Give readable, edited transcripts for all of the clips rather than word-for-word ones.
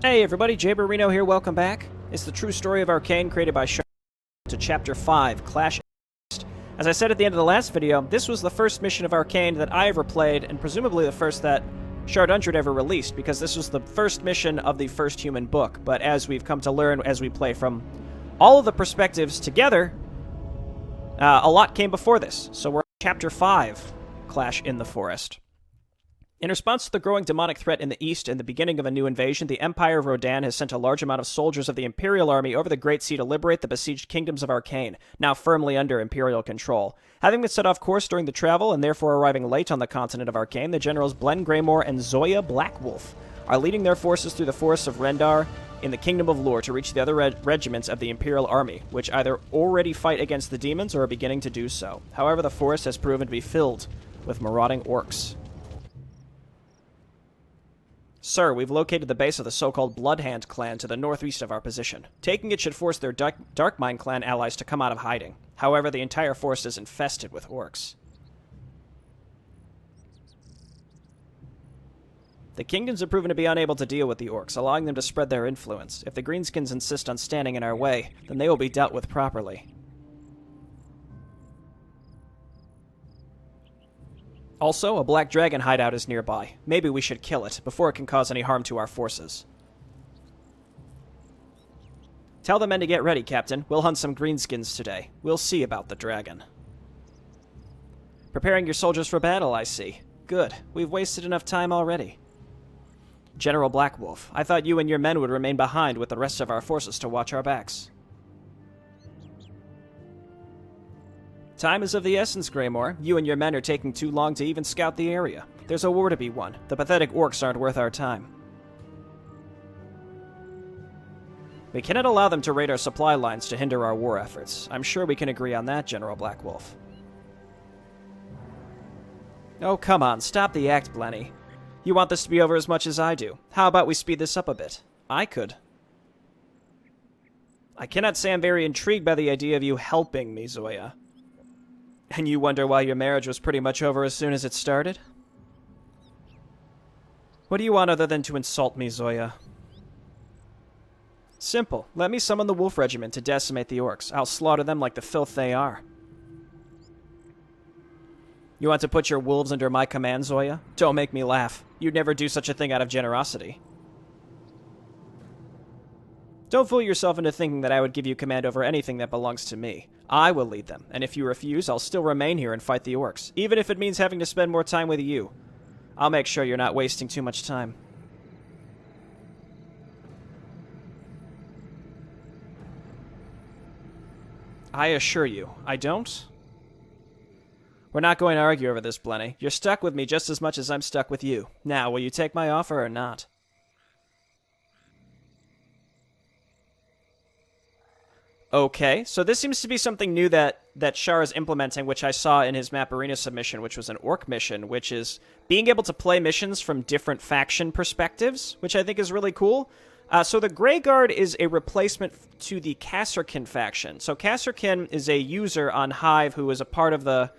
Hey everybody, Jayberino here, welcome back. It's the true story of Arkain created by to Chapter 5, Clash. As I said at the end of the last video, this was the first mission of Arkain that I ever played, and presumably the first that Shard ever released, because this was the first mission of the first human book. But as we've come to learn as we play from all of the perspectives together, a lot came before this. So we're on Chapter 5, Clash in the Forest. In response to the growing demonic threat in the east and the beginning of a new invasion, the Empire of Rodan has sent a large amount of soldiers of the Imperial Army over the Great Sea to liberate the besieged kingdoms of Arkain, now firmly under Imperial control. Having been set off course during the travel, and therefore arriving late on the continent of Arkain, the generals Greymoor and Zoya Blackwolf are leading their forces through the forests of Rendar in the Kingdom of Lore to reach the other regiments of the Imperial Army, which either already fight against the demons or are beginning to do so. However, the forest has proven to be filled with marauding orcs. Sir, we've located the base of the so-called Bloodhand clan to the northeast of our position. Taking it should force their Darkmind clan allies to come out of hiding. However, the entire forest is infested with orcs. The kingdoms have proven to be unable to deal with the orcs, allowing them to spread their influence. If the Greenskins insist on standing in our way, then they will be dealt with properly. Also, a black dragon hideout is nearby. Maybe we should kill it, before it can cause any harm to our forces. Tell the men to get ready, Captain. We'll hunt some greenskins today. We'll see about the dragon. Preparing your soldiers for battle, I see. Good. We've wasted enough time already. General Blackwolf, I thought you and your men would remain behind with the rest of our forces to watch our backs. Time is of the essence, Greymoor. You and your men are taking too long to even scout the area. There's a war to be won. The pathetic orcs aren't worth our time. We cannot allow them to raid our supply lines to hinder our war efforts. I'm sure we can agree on that, General Blackwolf. Oh, come on. Stop the act, Blenny. You want this to be over as much as I do. How about we speed this up a bit? I could. I cannot say I'm very intrigued by the idea of you helping me, Zoya. And you wonder why your marriage was pretty much over as soon as it started? What do you want other than to insult me, Zoya? Simple. Let me summon the Wolf Regiment to decimate the orcs. I'll slaughter them like the filth they are. You want to put your wolves under my command, Zoya? Don't make me laugh. You'd never do such a thing out of generosity. Don't fool yourself into thinking that I would give you command over anything that belongs to me. I will lead them, and if you refuse, I'll still remain here and fight the orcs, even if it means having to spend more time with you. I'll make sure you're not wasting too much time. I assure you, I don't. We're not going to argue over this, Blenny. You're stuck with me just as much as I'm stuck with you. Now, will you take my offer or not? Okay, so this seems to be something new that Shar is implementing, which I saw in his map arena submission, which was an orc mission, which is being able to play missions from different faction perspectives, which I think is really cool. So the Grey Guard is a replacement to the Kasserkin faction. So Kasserkin is a user on Hive who is a part of the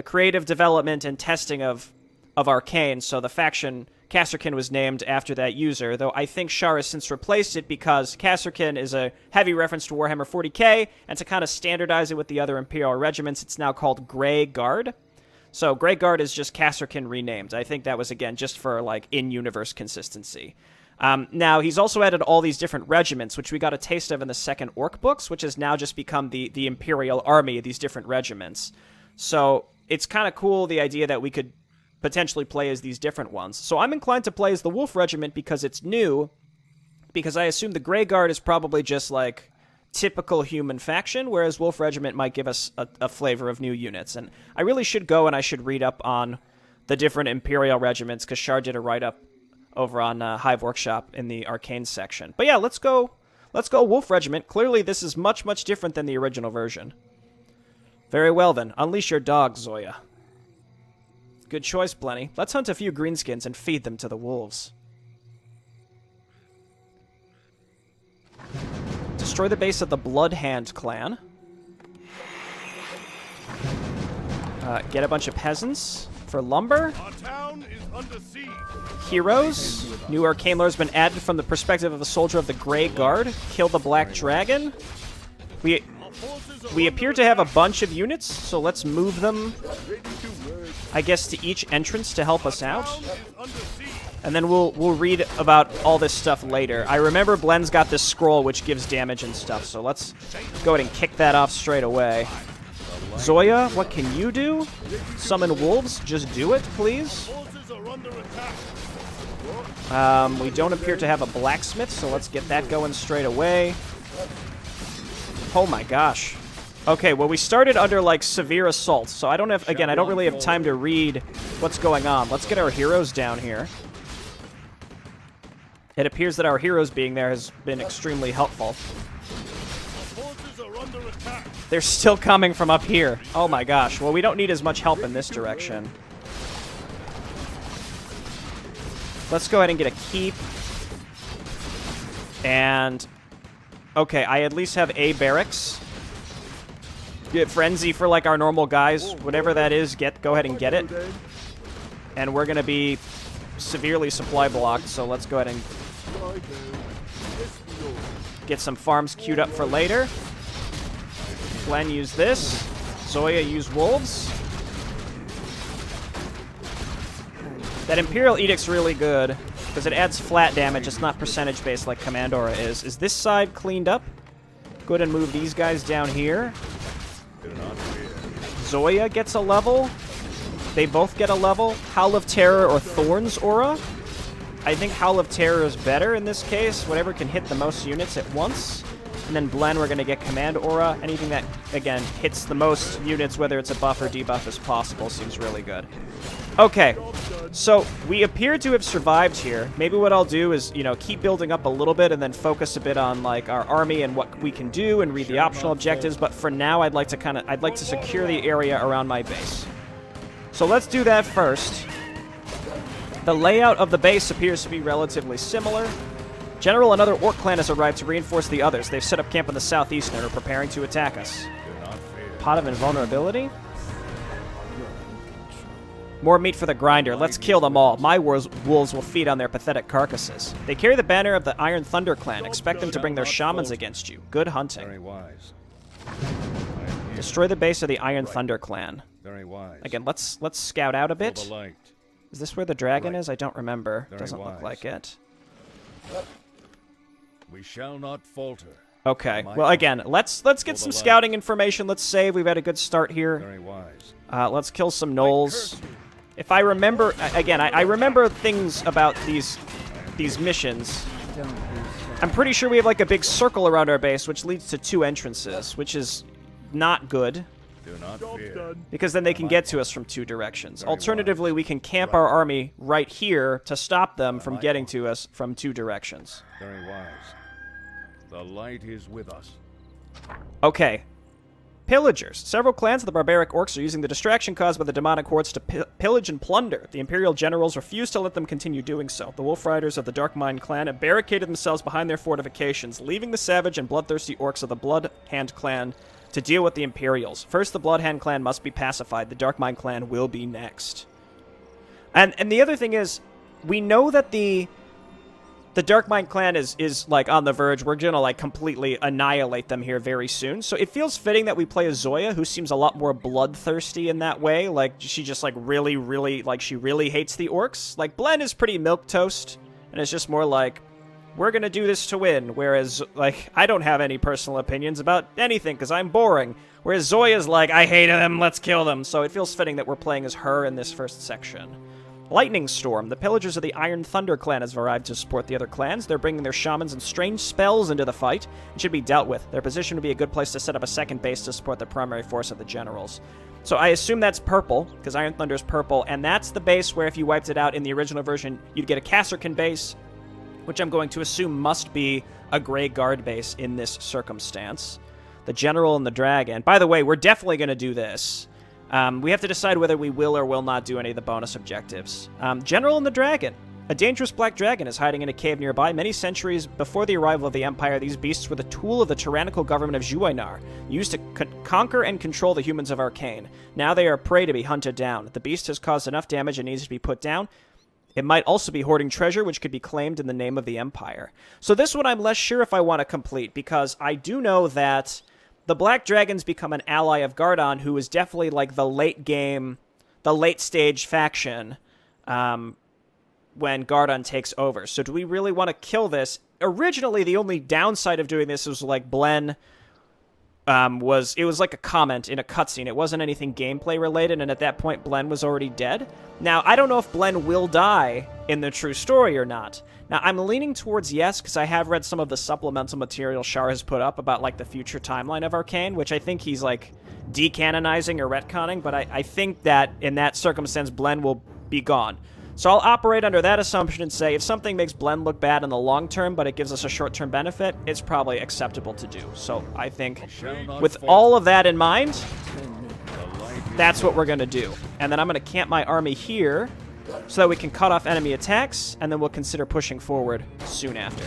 creative development and testing of Arkain, so the faction Kasserkin was named after that user, though I think Shar has since replaced it because Kasserkin is a heavy reference to Warhammer 40k, and to kind of standardize it with the other Imperial regiments, it's now called Grey Guard. So Grey Guard is just Kasserkin renamed. I think that was, again, just for, like, in-universe consistency. Now, he's also added all these different regiments, which we got a taste of in the second Orc books, which has now just become the Imperial Army, these different regiments. So it's kind of cool, the idea that we could potentially play as these different ones. So I'm inclined to play as the Wolf Regiment because it's new, because I assume the Grey Guard is probably just like typical human faction, whereas Wolf Regiment might give us a flavor of new units. And I really should go and I should read up on the different Imperial regiments, because Shar did a write-up over on Hive Workshop in the Arcane section. But yeah, let's go Wolf Regiment. Clearly this is much, much different than the original version. Very well then, unleash your dog, Zoya. Good choice, Blenny. Let's hunt a few greenskins and feed them to the wolves. Destroy the base of the Bloodhand clan. Get a bunch of peasants for lumber. Our town is Heroes. New Arkain lore has been added from the perspective of a soldier of the Grey Guard. Kill the Black Dragon. We appear to have a bunch of units, so let's move them, I guess, to each entrance to help us out. And then we'll read about all this stuff later. I remember Blen's got this scroll which gives damage and stuff, so let's go ahead and kick that off straight away. Zoya, what can you do? Summon wolves? Just do it, please. We don't appear to have a blacksmith, so let's get that going straight away. Oh my gosh. Okay, well, we started under, like, severe assault, so I don't have, again, I don't really have time to read what's going on. Let's get our heroes down here. It appears that our heroes being there has been extremely helpful. They're still coming from up here. Oh my gosh. Well, we don't need as much help in this direction. Let's go ahead and get a keep. And... okay, I at least have a barracks. Get frenzy for, like, our normal guys. Whatever that is, go ahead and get it. And we're going to be severely supply blocked, so let's go ahead and get some farms queued up for later. Glenn, use this. Zoya, use wolves. That Imperial Edict's really good, because it adds flat damage. It's not percentage-based like Commandora is. Is this side cleaned up? Go ahead and move these guys down here. Zoya gets a level. They both get a level. Howl of Terror or Thorns Aura. I think Howl of Terror is better in this case. Whatever can hit the most units at once. And then Blen, we're going to get Command Aura. Anything that, again, hits the most units, whether it's a buff or debuff as possible, seems really good. Okay, so we appear to have survived here. Maybe what I'll do is, you know, keep building up a little bit and then focus a bit on, like, our army and what we can do and read the optional objectives. But for now, I'd like to secure the area around my base. So let's do that first. The layout of the base appears to be relatively similar. General, another Orc clan has arrived to reinforce the others. They've set up camp in the southeast and are preparing to attack us. Pot of Invulnerability. More meat for the grinder. Let's kill them all. My wolves will feed on their pathetic carcasses. They carry the banner of the Iron Thunder clan. Expect them to bring their shamans against you. Good hunting. Very wise. Destroy the base of the Iron Thunder clan. Very wise. Again, let's scout out a bit. Is this where the dragon is? I don't remember. Doesn't look like it. We shall not falter. Okay. Well, again, let's get some scouting information. Let's save. We've had a good start here. Very wise. Let's kill some gnolls. If I remember, again, I remember things about these missions. I'm pretty sure we have, like, a big circle around our base, which leads to 2 entrances, which is not good. Do not fear. Because then they can get to us from 2 directions. Alternatively, we can camp our army right here to stop them from getting to us from 2 directions. Very wise. The light is with us. Okay. Pillagers. Several clans of the barbaric orcs are using the distraction caused by the demonic hordes to pillage and plunder. The Imperial generals refuse to let them continue doing so. The Wolf Riders of the Darkmind clan have barricaded themselves behind their fortifications, leaving the savage and bloodthirsty orcs of the Bloodhand clan to deal with the Imperials. First, the Bloodhand clan must be pacified. The Darkmind clan will be next. And the other thing is, we know that the Darkmind clan is like on the verge. We're gonna, like, completely annihilate them here very soon. So it feels fitting that we play a Zoya, who seems a lot more bloodthirsty in that way. Like, she just, like, really, like, she really hates the orcs. Like, Blen is pretty milquetoast, and it's just more like, we're gonna do this to win. Whereas, like, I don't have any personal opinions about anything, because I'm boring. Whereas Zoya's like, I hate them, let's kill them. So it feels fitting that we're playing as her in this first section. Lightning Storm. The pillagers of the Iron Thunder clan has arrived to support the other clans. They're bringing their shamans and strange spells into the fight and should be dealt with. Their position would be a good place to set up a second base to support the primary force of the generals. So I assume that's purple, because Iron Thunder's purple, and that's the base where if you wiped it out in the original version, you'd get a Kasserkin base, which I'm going to assume must be a Grey Guard base in this circumstance. The General and the Dragon. By the way, we're definitely going to do this. We have to decide whether we will or will not do any of the bonus objectives. General and the Dragon. A dangerous black dragon is hiding in a cave nearby. Many centuries before the arrival of the Empire, these beasts were the tool of the tyrannical government of Jueynar, used to conquer and control the humans of Arkain. Now they are prey to be hunted down. The beast has caused enough damage and needs to be put down. It might also be hoarding treasure, which could be claimed in the name of the Empire. So this one I'm less sure if I want to complete, because I do know that the Black Dragons become an ally of Gardon, who is definitely like the late game, the late stage faction when Gardon takes over. So do we really want to kill this? Originally, the only downside of doing this was like Blen was like a comment in a cutscene. It wasn't anything gameplay related, and at that point, Blen was already dead. Now, I don't know if Blen will die in the true story or not. Now, I'm leaning towards yes, because I have read some of the supplemental material Shar has put up about, like, the future timeline of Arkain, which I think he's, like, decanonizing or retconning, but I think that in that circumstance, Blen will be gone. So I'll operate under that assumption and say if something makes Blen look bad in the long term, but it gives us a short-term benefit, it's probably acceptable to do. So I think with all of that in mind, that's what we're going to do. And then I'm going to camp my army here so that we can cut off enemy attacks, and then we'll consider pushing forward soon after.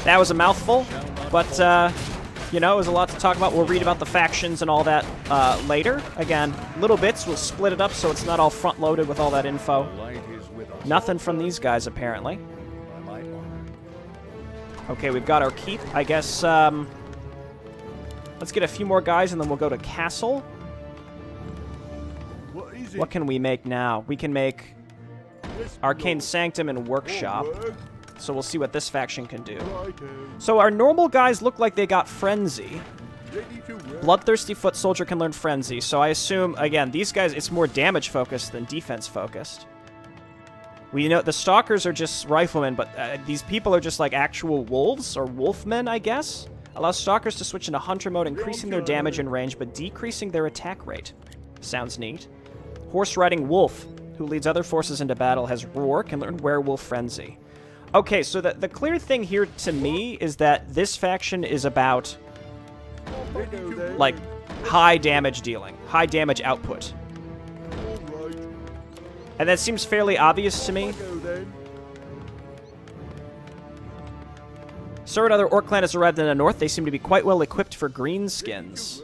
That was a mouthful, but you know, it was a lot to talk about. We'll read about the factions and all that later. Again, little bits. We'll split it up so it's not all front-loaded with all that info. Nothing from these guys, apparently. Okay, we've got our keep. I guess, let's get a few more guys, and then we'll go to Castle. What can we make now? We can make Arcane Sanctum and Workshop. So we'll see what this faction can do. So our normal guys look like they got Frenzy. Bloodthirsty Foot Soldier can learn Frenzy. So I assume, again, these guys, it's more damage focused than defense focused. We know the Stalkers are just riflemen, but these people are just like actual wolves, or wolfmen, I guess. Allows Stalkers to switch into Hunter mode, increasing their damage and range, but decreasing their attack rate. Sounds neat. Horse-riding Wolf, who leads other forces into battle, has Roar, can learn Werewolf Frenzy. Okay, so the clear thing here to me is that this faction is about, like, high damage dealing, high damage output. And that seems fairly obvious to me. Sir, another Orc clan has arrived in the north. They seem to be quite well equipped for greenskins.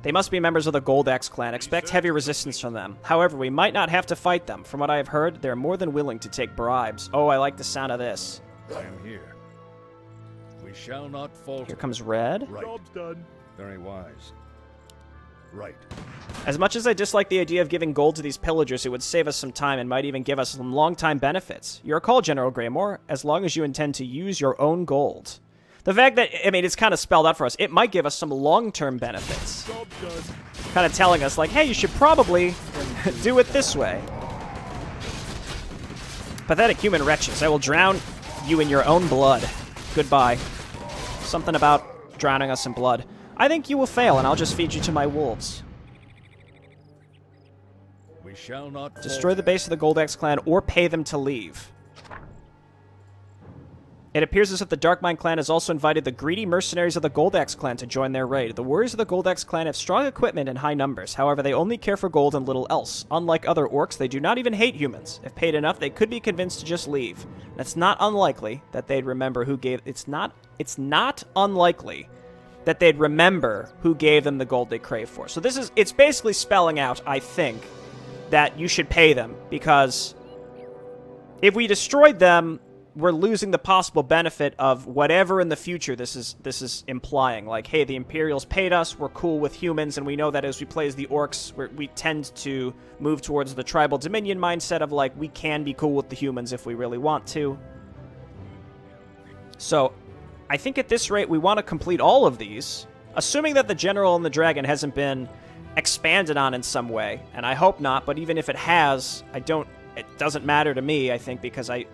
They must be members of the Goldax clan. Expect heavy resistance from them. However, we might not have to fight them. From what I have heard, they're more than willing to take bribes. Oh, I like the sound of this. I am here. We shall not falter. Here comes Red. Right. Job's done. Very wise. Right. As much as I dislike the idea of giving gold to these pillagers, it would save us some time and might even give us some long-time benefits. Your call, General Greymoor, as long as you intend to use your own gold. The fact that, I mean, it's kind of spelled out for us. It might give us some long-term benefits. Kind of telling us, like, hey, you should probably do it this way. Pathetic human wretches. I will drown you in your own blood. Goodbye. Something about drowning us in blood. I think you will fail, and I'll just feed you to my wolves. We shall not destroy the base of the Goldax clan or pay them to leave. It appears as if the Darkmind clan has also invited the greedy mercenaries of the Goldax clan to join their raid. The warriors of the Goldax clan have strong equipment and high numbers. However, they only care for gold and little else. Unlike other orcs, they do not even hate humans. If paid enough, they could be convinced to just leave. It's not unlikely that they'd remember who gave... It's not unlikely that they'd remember who gave them the gold they crave for. So it's basically spelling out, I think, that you should pay them, because if we destroyed them, we're losing the possible benefit of whatever in the future this is implying. Like, hey, the Imperials paid us, we're cool with humans, and we know that as we play as the Orcs, we tend to move towards the tribal dominion mindset of, like, we can be cool with the humans if we really want to. So, I think at this rate we want to complete all of these, assuming that the General and the Dragon hasn't been expanded on in some way, and I hope not, but even if it has, it doesn't matter to me, I think, because I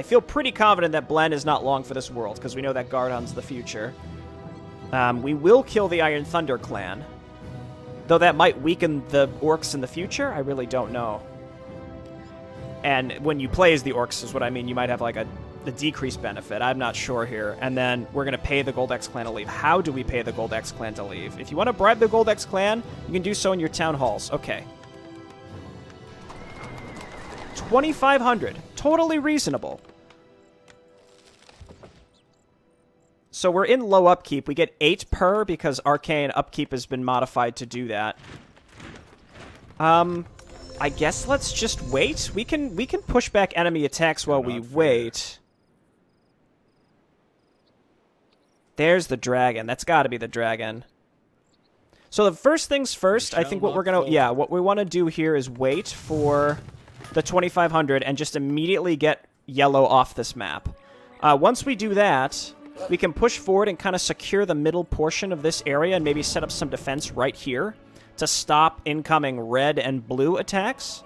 feel pretty confident that Blen is not long for this world, because we know that Gardon's the future. We will kill the Iron Thunder clan, though that might weaken the Orcs in the future. I really don't know. And when you play as the Orcs is what I mean. You might have like the decreased benefit. I'm not sure here. And then we're going to pay the Goldax clan to leave. How do we pay the Goldax clan to leave? If you want to bribe the Goldax clan, you can do so in your town halls. Okay. 2,500. Totally reasonable. So we're in low upkeep. We get 8 per because Arcane upkeep has been modified to do that. I guess let's just wait. We can push back enemy attacks while we wait. There's the dragon. That's got to be the dragon. So the first things first, I think what we're going to... Yeah, what we want to do here is wait for the 2500 and just immediately get yellow off this map. Once we do that, we can push forward and kind of secure the middle portion of this area and maybe set up some defense right here to stop incoming red and blue attacks.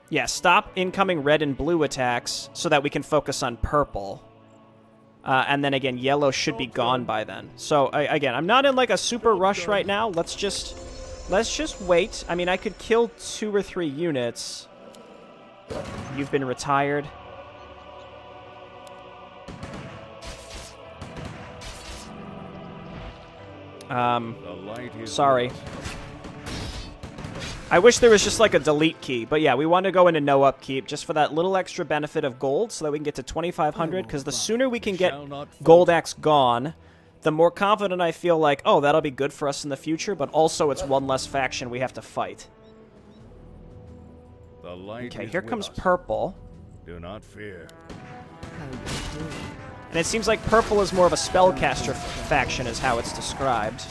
Yeah, stop incoming red and blue attacks so that we can focus on purple. And then again, yellow should be gone by then. So again, I'm not in like a super rush right now. Let's just wait. I mean, I could kill 2 or 3 units. You've been retired. Sorry. I wish there was just like a delete key, but yeah, we want to go into no upkeep just for that little extra benefit of gold so that we can get to 2500, because the sooner we can get Gold Axe gone, the more confident I feel like, oh, that'll be good for us in the future, but also it's one less faction we have to fight. Okay, here comes purple. Do not fear. And it seems like purple is more of a spellcaster faction is how it's described.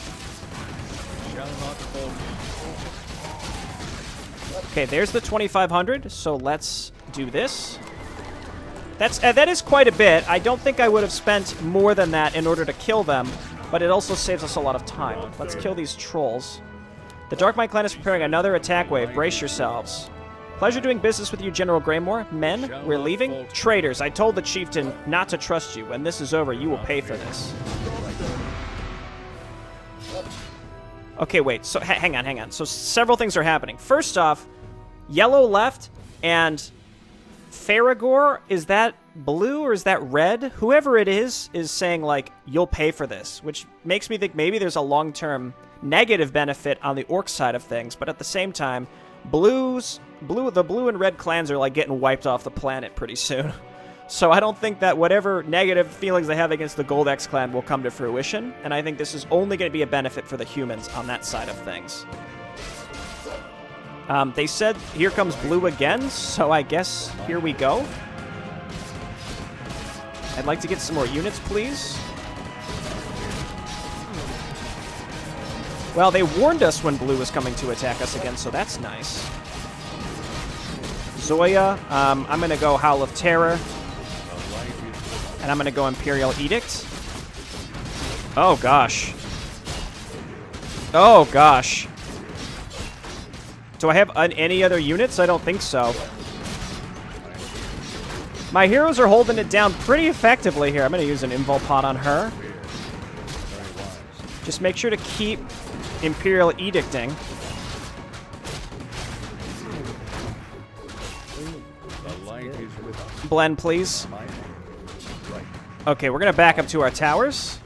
Okay, there's the 2500, so let's do this. That is quite a bit. I don't think I would have spent more than that in order to kill them, but it also saves us a lot of time. Let's kill these trolls. The Darkmind clan is preparing another attack wave. Brace yourselves. Pleasure doing business with you, General Greymoor. Men, we're leaving. Traitors, I told the chieftain not to trust you. When this is over, you will pay for this. Okay, wait. So hang on. So several things are happening. First off, yellow left, and Faragor, is that blue or is that red? Whoever it is saying, like, you'll pay for this, which makes me think maybe there's a long-term negative benefit on the orc side of things, but at the same time, the blue and red clans are, like, getting wiped off the planet pretty soon. So I don't think that whatever negative feelings they have against the Gold X clan will come to fruition, and I think this is only going to be a benefit for the humans on that side of things. They said, here comes blue again, so I guess here we go. I'd like to get some more units, please. Well, they warned us when blue was coming to attack us again, so that's nice. Zoya, I'm going to go Howl of Terror. And I'm going to go Imperial Edict. Oh, gosh. Oh, gosh. Do I have any other units? I don't think so. My heroes are holding it down pretty effectively here. I'm going to use an Invul Pod on her. Just make sure to keep Imperial Edicting. Blend, please. Okay, we're going to back up to our towers.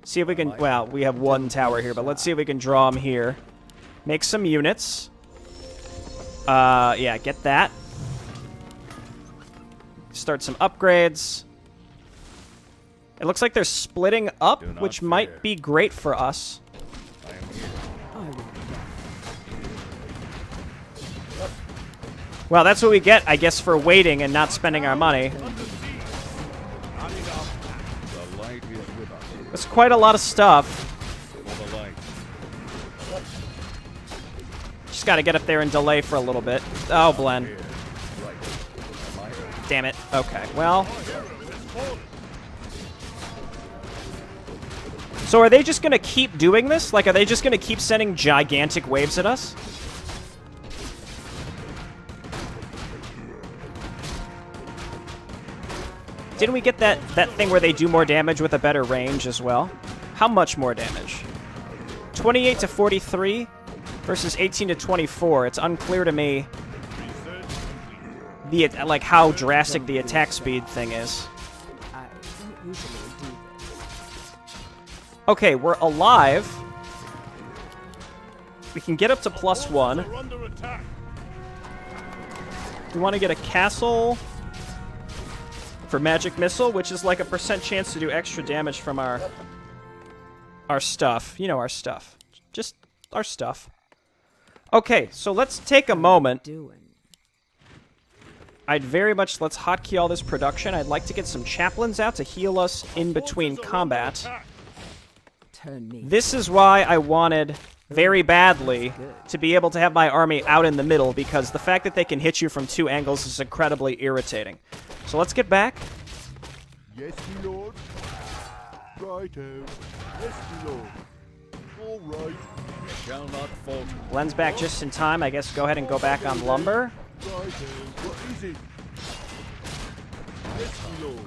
See if we can... Well, we have one tower here, but let's see if we can draw them here. Make some units. Yeah, get that. Start some upgrades. It looks like they're splitting up, which might be great for us. Well, that's what we get, I guess, for waiting and not spending our money. That's quite a lot of stuff. Just gotta get up there and delay for a little bit. Oh, Blend. Damn it. Okay, well. So are they just gonna keep doing this? Like, are they just gonna keep sending gigantic waves at us? Didn't we get that thing where they do more damage with a better range as well? How much more damage? 28 to 43 versus 18 to 24. It's unclear to me like how drastic the attack speed thing is. Okay, we're alive. We can get up to +1. We want to get a castle for magic missile, which is like a % chance to do extra damage from our stuff. You know, our stuff. just our stuff. Okay, so let's take a moment. I'd very much, let's hotkey all this production. I'd like to get some chaplains out to heal us in between combat. This is why I wanted very badly to be able to have my army out in the middle, because the fact that they can hit you from 2 angles is incredibly irritating. So let's get back. Yes, my lord. Righto. Yes, my lord. All right. We shall not falter. Len's back just in time. I guess go ahead and go back on lumber. Righto. What is it? Yes, my lord.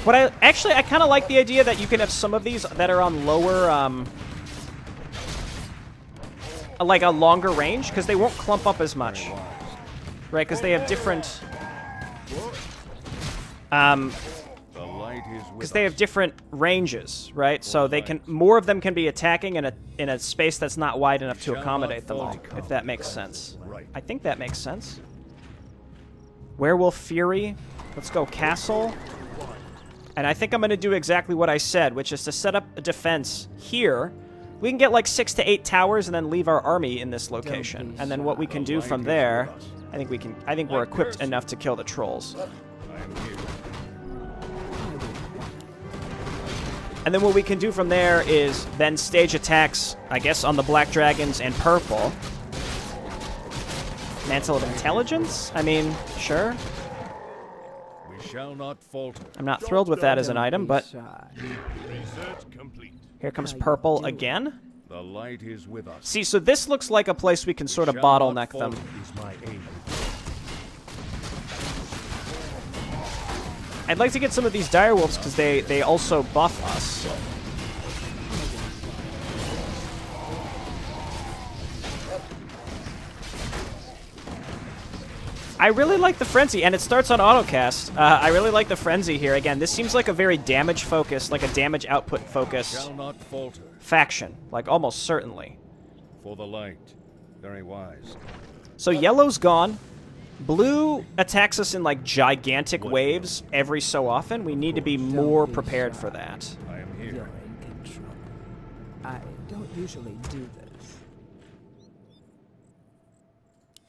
What I kind of like the idea that you can have some of these that are on lower, like a longer range, because they won't clump up as much, right? Because they have different, because they have different ranges, right? So they can, more of them can be attacking in a space that's not wide enough to accommodate them all, if that makes sense. I think that makes sense. Werewolf Fury. Let's go castle. And I think I'm going to do exactly what I said, which is to set up a defense here. We can get like 6 to 8 towers and then leave our army in this location. And then what we can do from there, I think we're equipped enough to kill the trolls. And then what we can do from there is then stage attacks, I guess, on the black dragons and purple. Mantle of Intelligence? I mean, sure. Shall not falter. I'm not thrilled with that as an item, but Research complete. Here comes purple again. The light is with us. See, so this looks like a place we can sort of bottleneck them. I'd like to get some of these direwolves because they also buff us. I really like the Frenzy, and it starts on autocast. I really like the Frenzy here. Again, this seems like a very damage-focused, like a damage output-focused faction. Like, almost certainly. For the light. Very wise. So yellow's gone. Blue attacks us in, like, gigantic waves every so often. We need to be more prepared for that. I am here. You're in control. I don't usually do this.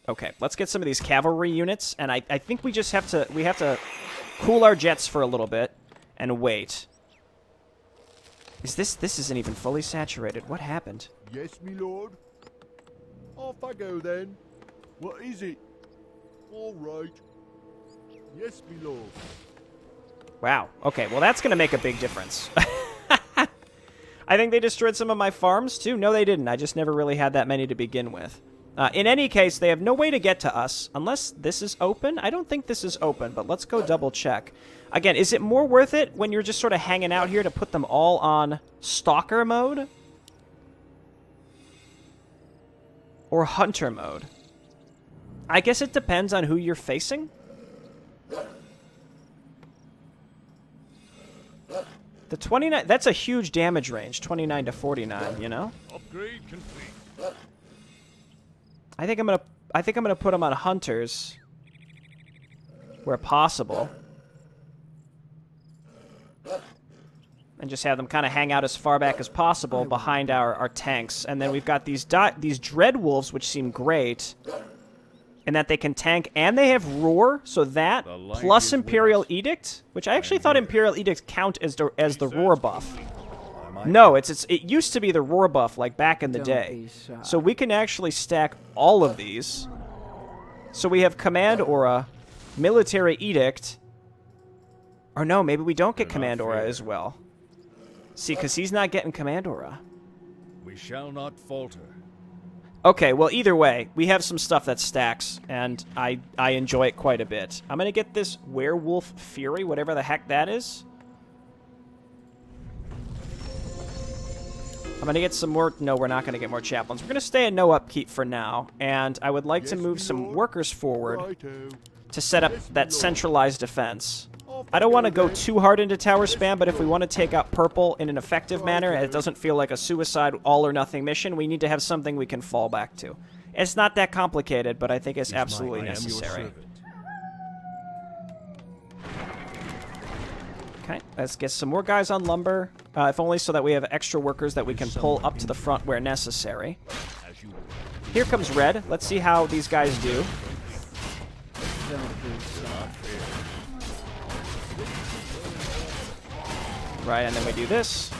Okay, let's get some of these cavalry units, and I think we just have to cool our jets for a little bit and wait. This isn't even fully saturated. What happened? Yes, me lord. Off I go then. What is it? All right. Yes, me lord. Wow. Okay, well that's going to make a big difference. I think they destroyed some of my farms too. No, they didn't. I just never really had that many to begin with. In any case, they have no way to get to us unless this is open. I don't think this is open, but let's go double check. Again, is it more worth it when you're just sort of hanging out here to put them all on stalker mode? Or hunter mode? I guess it depends on who you're facing. The 29, that's a huge damage range, 29 to 49, you know? Upgrade complete. I think I'm gonna put them on hunters where possible, and just have them kind of hang out as far back as possible behind our tanks. And then we've got these dread wolves, which seem great, in that they can tank and they have roar. So that plus Imperial Edict, which I actually thought Imperial Edict count as the roar buff. No, it used to be the roar buff, like back in the day. So we can actually stack all of these. So we have Command Aura, Military Edict. Or no, maybe we don't get Command Aura as well. See, because he's not getting Command Aura. We shall not falter. Okay, well, either way, we have some stuff that stacks, and I enjoy it quite a bit. I'm going to get this Werewolf Fury, whatever the heck that is. I'm going to get some more... No, we're not going to get more chaplains. We're going to stay in no upkeep for now, and I would like to move some workers forward to set up that centralized defense. I don't want to go too hard into tower spam, but if we want to take out purple in an effective manner and it doesn't feel like a suicide all-or-nothing mission, we need to have something we can fall back to. It's not that complicated, but I think it's absolutely necessary. Okay, let's get some more guys on lumber, if only so that we have extra workers that we can pull up to the front where necessary. Here comes red. Let's see how these guys do. Right, and then we do this.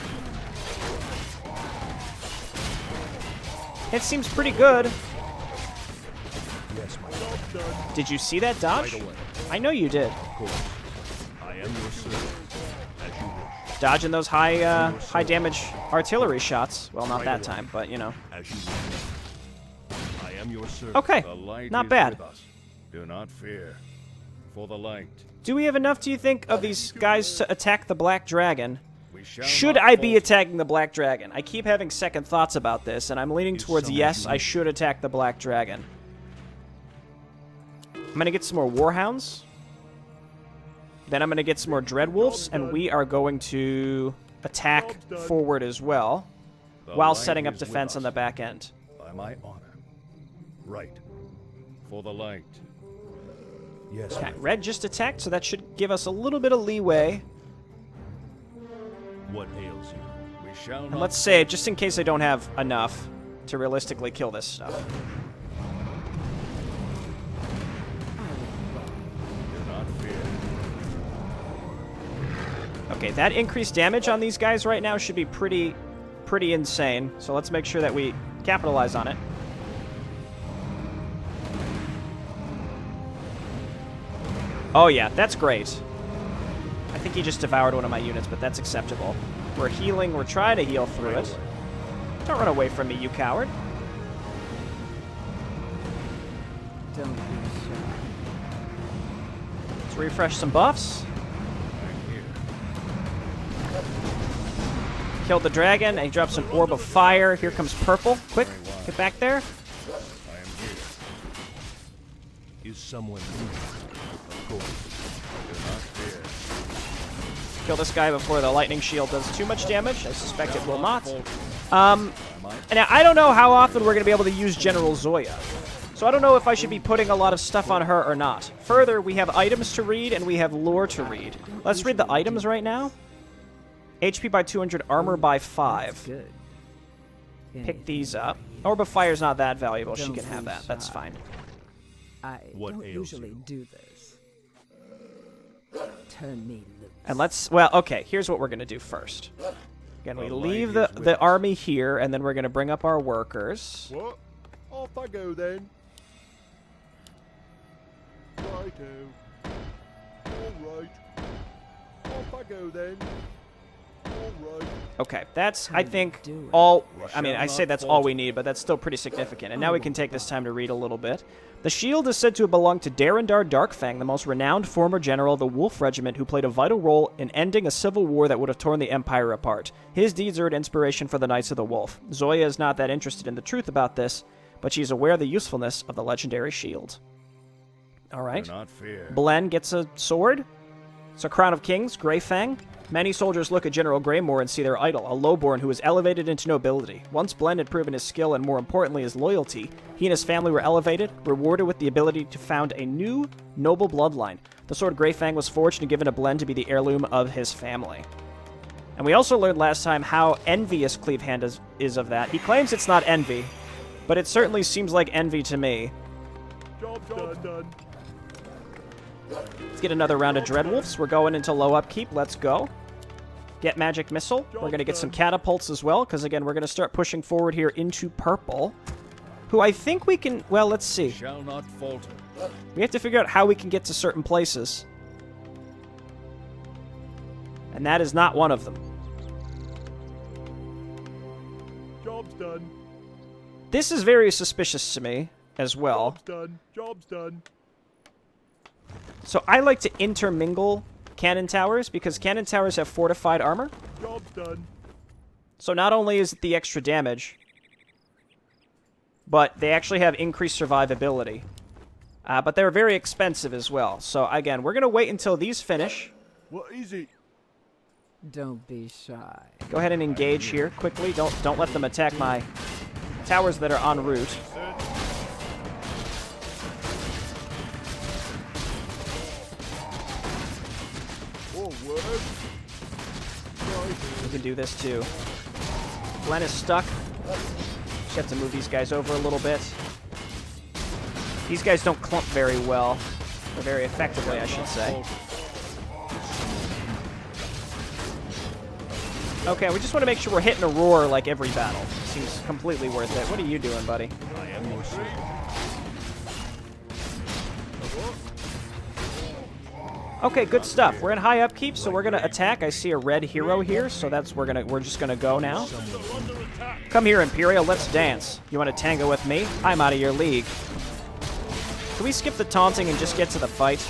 It seems pretty good. Yes, my lord. Did you see that dodge? Right away. I know you did. Of course. I am your servant. As you wish. Dodging those high damage artillery shots. Well, not Right that away. time, but you know. As you wish. I am your servant. Okay, The light not is bad. with us. Do not fear. For the light. Do we have enough, do you think, of these guys to attack the Black Dragon? We shall Should not I be falter. attacking the Black Dragon? I keep having second thoughts about this, and I'm leaning towards someone yes, you I need. should attack the Black Dragon. I'm going to get some more Warhounds. Then I'm going to get some more Dreadwolves, and we are going to attack forward as well, The while light setting up is with defense on us. the back end. By my honor. Right. For the light. Yes. Okay, my red just attacked, so that should give us a little bit of leeway. What ails you? We shall And not let's save, just in case I don't have enough to realistically kill this stuff. do not fear. Okay, that increased damage on these guys right now should be pretty insane. So let's make sure that we capitalize on it. Oh yeah, that's great. I think he just devoured one of my units, but that's acceptable. We're healing, we're trying to heal through it. Don't run away from me, you coward. Don't be shy. Let's refresh some buffs. I'm here. Killed the dragon, and he drops an orb of fire. Here comes purple. Quick, get back there. I am here. Is someone near? Of course. Do not fear. Kill this guy before the lightning shield does too much damage. I suspect it will not. By my And I don't know how often we're going to be able to use General Zoya. So I don't know if I should be putting a lot of stuff on her or not. Further, we have items to read and we have lore to read. Let's read the items right now. HP by 200, armor by 5. Good. Pick these up. Orb of Fire's not that valuable. She can have that. That's fine. I What don't ails usually you? do this. Turn me loose. And let's... Well, okay. Here's what we're going to do first. Again, we The leave light is the with us. army here, and then we're going to bring up our workers. What? Off I go then. Righto. All right. Off I go then. All right. Okay, that's, I think, do it. all... We I mean, shall I say not that's all we falter. need, but that's still pretty significant. And now we can take this time to read a little bit. The shield is said to have belonged to Darendar Darkfang, the most renowned former general of the Wolf Regiment who played a vital role in ending a civil war that would have torn the Empire apart. His deeds are an inspiration for the Knights of the Wolf. Zoya is not that interested in the truth about this, but she's aware of the usefulness of the legendary shield. All right. Do not fear. Blen gets a sword. It's a Crown of Kings, Greyfang. Many soldiers look at General Greymoor and see their idol, a lowborn who was elevated into nobility. Once Blen had proven his skill and, more importantly, his loyalty, he and his family were elevated, rewarded with the ability to found a new, noble bloodline. The sword Greyfang was forged and given to Blen to be the heirloom of his family. And we also learned last time how envious Cleavehand is of that. He claims it's not envy, but it certainly seems like envy to me. Job's done. Let's get another round of Dreadwolves. We're going into low upkeep. Let's go. Get Magic Missile. We're going to get some Catapults as well, because, again, we're going to start pushing forward here into purple, who I think we can... Well, let's see. Shall not falter. We have to figure out how we can get to certain places. And that is not one of them. Job's done. This is very suspicious to me as well. Job's done. Job's done. So I like to intermingle cannon towers, because cannon towers have fortified armor. Job's done. So not only is it the extra damage, but they actually have increased survivability. But they're very expensive as well. So again, we're going to wait until these finish. What is it? Don't be shy. Go ahead and engage here quickly. Don't let them attack my towers that are en route. Forward. We can do this too. Glenn is stuck. Just have to move these guys over a little bit. These guys don't clump very well. Or very effectively, I should say. Okay, we just want to make sure we're hitting a roar like every battle. Seems completely worth it. What are you doing, buddy? Okay, good stuff. We're in high upkeep, so we're gonna attack. I see a red hero here, so we're just gonna go now. Come here, Imperial. Let's dance. You want to tango with me? I'm out of your league. Can we skip the taunting and just get to the fight?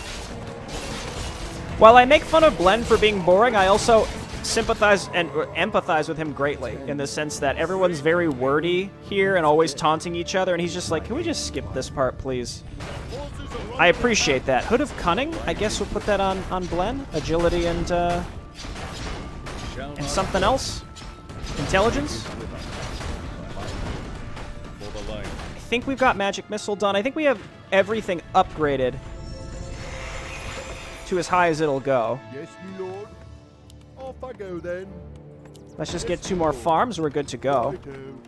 While I make fun of Glenn for being boring, I also sympathize and empathize with him greatly in the sense that everyone's very wordy here and always taunting each other, and he's just like, can we just skip this part, please? I appreciate that. Hood of Cunning, I guess we'll put that on Glenn. Agility and something else? Intelligence? I think we've got Magic Missile done. I think we have everything upgraded to as high as it'll go. Yes, my lord. Off I go then. Let's just get 2 more farms and we're good to go. Righto.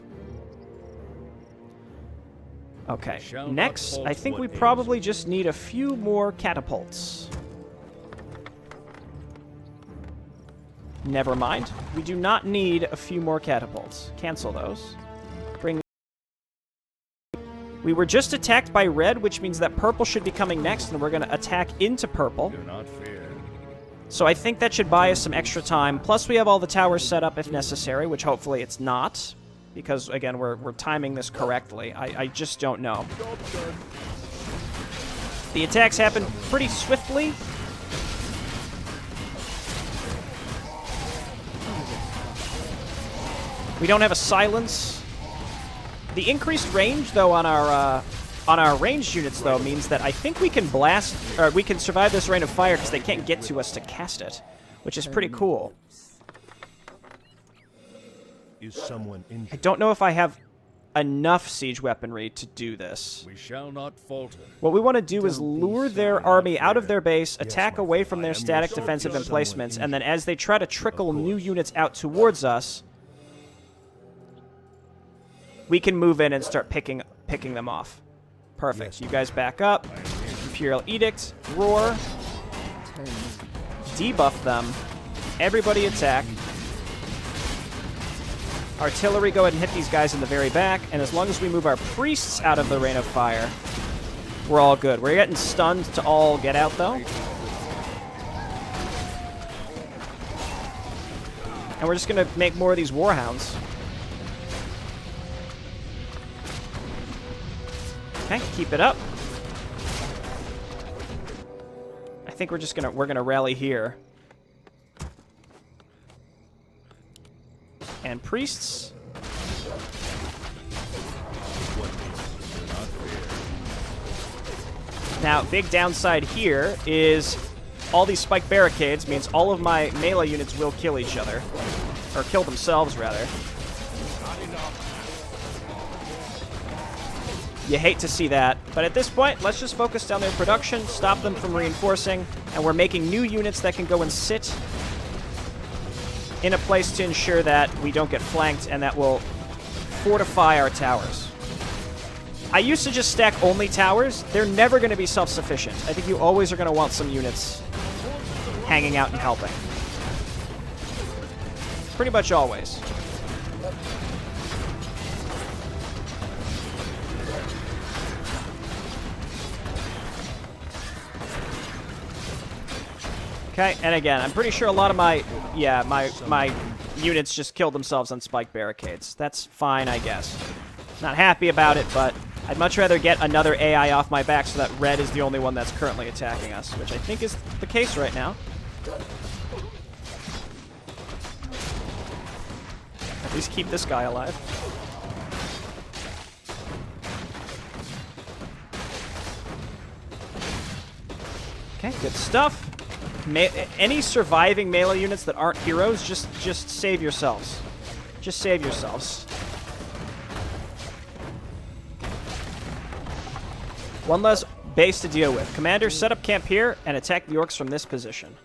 Okay, next, I think we probably just need a few more catapults. Never mind. We do not need a few more catapults. Cancel those. Bring. We were just attacked by red, which means that purple should be coming next, and we're going to attack into purple. Do not fear. So I think that should buy us some extra time. Plus, we have all the towers set up if necessary, which hopefully it's not. Because, again, we're timing this correctly. I just don't know. Job done. The attacks happen pretty swiftly. We don't have a silence. The increased range, though, on our ranged units, though, means that I think we can blast, or we can survive this rain of fire because they can't get to us to cast it, which is pretty cool. Is someone I injured? don't know if I have enough siege weaponry to do this. We shall not falter. What we want to do is lure their army out of their base, attack away from their static defensive emplacements, and then as they try to trickle new units out towards us, we can move in and start picking them off. Perfect. You guys back up. Imperial Edict. Roar. Debuff them. Everybody attack. Artillery, go ahead and hit these guys in the very back, and as long as we move our priests out of the rain of fire, we're all good. We're getting stunned to all get out, though. And we're just going to make more of these warhounds. Okay, keep it up. I think we're gonna rally here. And priests. Now, big downside here is all these spike barricades means all of my melee units will kill each other. Or kill themselves, rather. You hate to see that. But at this point, let's just focus down their production, stop them from reinforcing, and we're making new units that can go and sit in a place to ensure that we don't get flanked and that will fortify our towers. I used to just stack only towers. They're never going to be self-sufficient. I think you always are going to want some units hanging out and helping. Pretty much always. Okay, and again, I'm pretty sure a lot of my units just killed themselves on spike barricades. That's fine, I guess. Not happy about it, but I'd much rather get another AI off my back so that red is the only one that's currently attacking us, which I think is the case right now. At least keep this guy alive. Okay, good stuff. Any surviving melee units that aren't heroes, just save yourselves. Just save yourselves. One less base to deal with. Commander, set up camp here and attack the orcs from this position.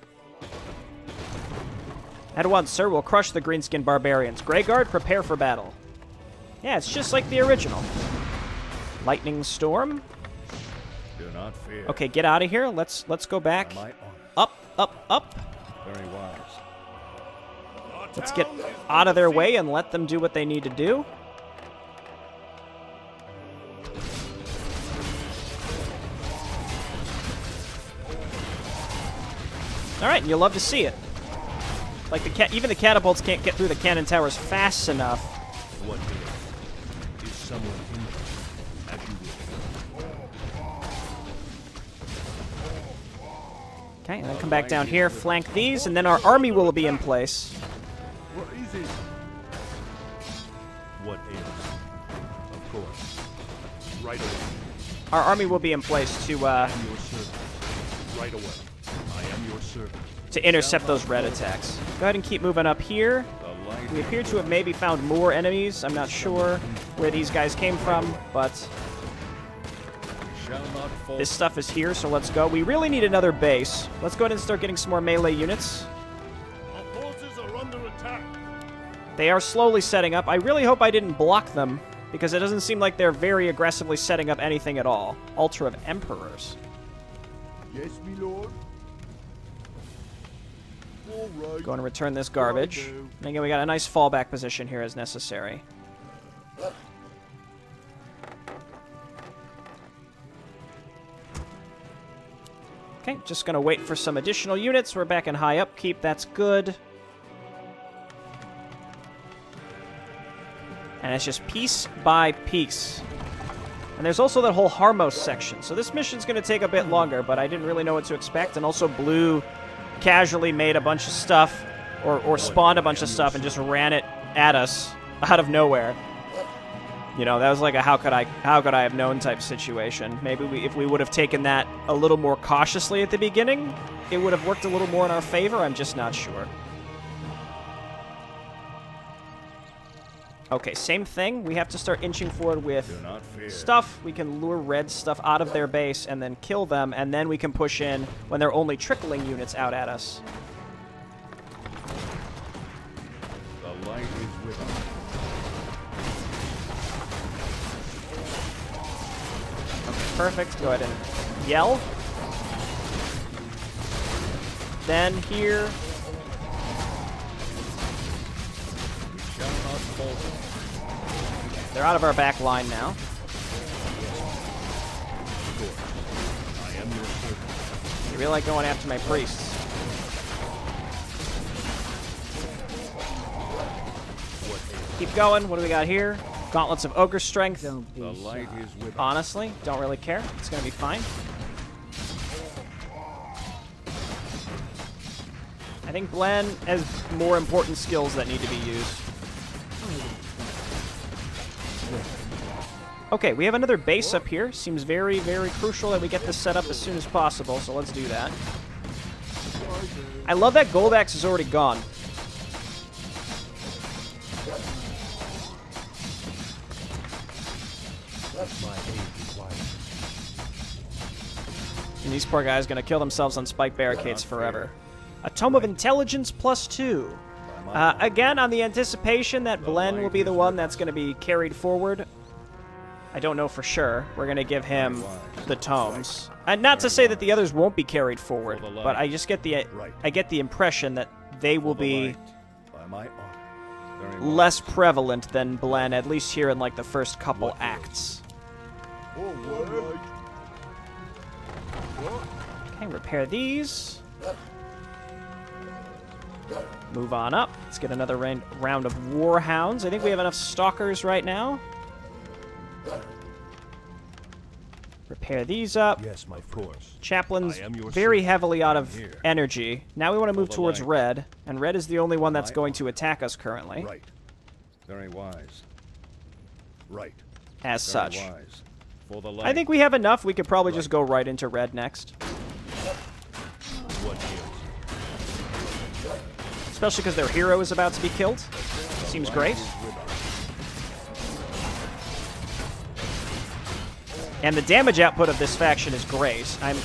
At once, sir, we'll crush the greenskin barbarians. Greyguard, prepare for battle. Yeah, it's just like the original. Lightning storm. Do not fear. Okay, get out of here. Let's go back. My honor. Up, up, up. Very wise. Let's get out of their way and let them do what they need to do. All right, and you'll love to see it. Like even the catapults can't get through the cannon towers fast enough. What is someone in there? As you will. Okay, and then come back down here, flank these, and then our army will be in place. What is it? What is? Of course. Right away. Our army will be in place to I am your servant. Right away. I am your servant. to intercept those red attacks. Go ahead and keep moving up here. We appear to have maybe found more enemies. I'm not sure where these guys came from, but this stuff is here, so let's go. We really need another base. Let's go ahead and start getting some more melee units. Our forces are under attack. They are slowly setting up. I really hope I didn't block them, because it doesn't seem like they're very aggressively setting up anything at all. Altar of Emperors. Yes, my lord. All right. Going to return this garbage. And again, we got a nice fallback position here as necessary. Okay, just going to wait for some additional units. We're back in high upkeep. That's good. And it's just piece by piece. And there's also that whole Harmos section. So this mission's going to take a bit longer, but I didn't really know what to expect. And also Blue casually made a bunch of stuff, or spawned a bunch of stuff and just ran it at us out of nowhere. You know, that was like a how could I have known type situation. Maybe if we would have taken that a little more cautiously at the beginning, it would have worked a little more in our favor. I'm just not sure. Okay, same thing. We have to start inching forward with stuff. We can lure red stuff out of their base and then kill them, and then we can push in when they're only trickling units out at us. The light is with us. Okay, perfect. Go ahead and yell. Then here. They're out of our back line now. I really like going after my priests. Keep going. What do we got here? Gauntlets of Ogre Strength. The light is with us. Honestly, don't really care. It's going to be fine. I think Blen has more important skills that need to be used. Okay, we have another base up here. Seems very, very crucial that we get this set up as soon as possible, so let's do that. I love that Gold Axe is already gone. And these poor guys are going to kill themselves on spike barricades forever. A Tome of Intelligence +2. Again, on the anticipation that Blen will be the one that's going to be carried forward. I don't know for sure. We're going to give him the tomes. And not to say that the others won't be carried forward, but I just get the impression that they will be less prevalent than Blen, at least here in like the first couple acts. Okay, repair these. Move on up. Let's get another round of Warhounds. I think we have enough Stalkers right now. Repair these up. Yes, my force. Chaplain's very heavily out of energy. Now we want to move towards red, and red is the only one that's going to attack us currently. Right. Very wise. Right. As such. Wise. For the light. I think we have enough. We could probably just go right into red next. What is? Especially because their hero is about to be killed. Seems great. And the damage output of this faction is great. I'm,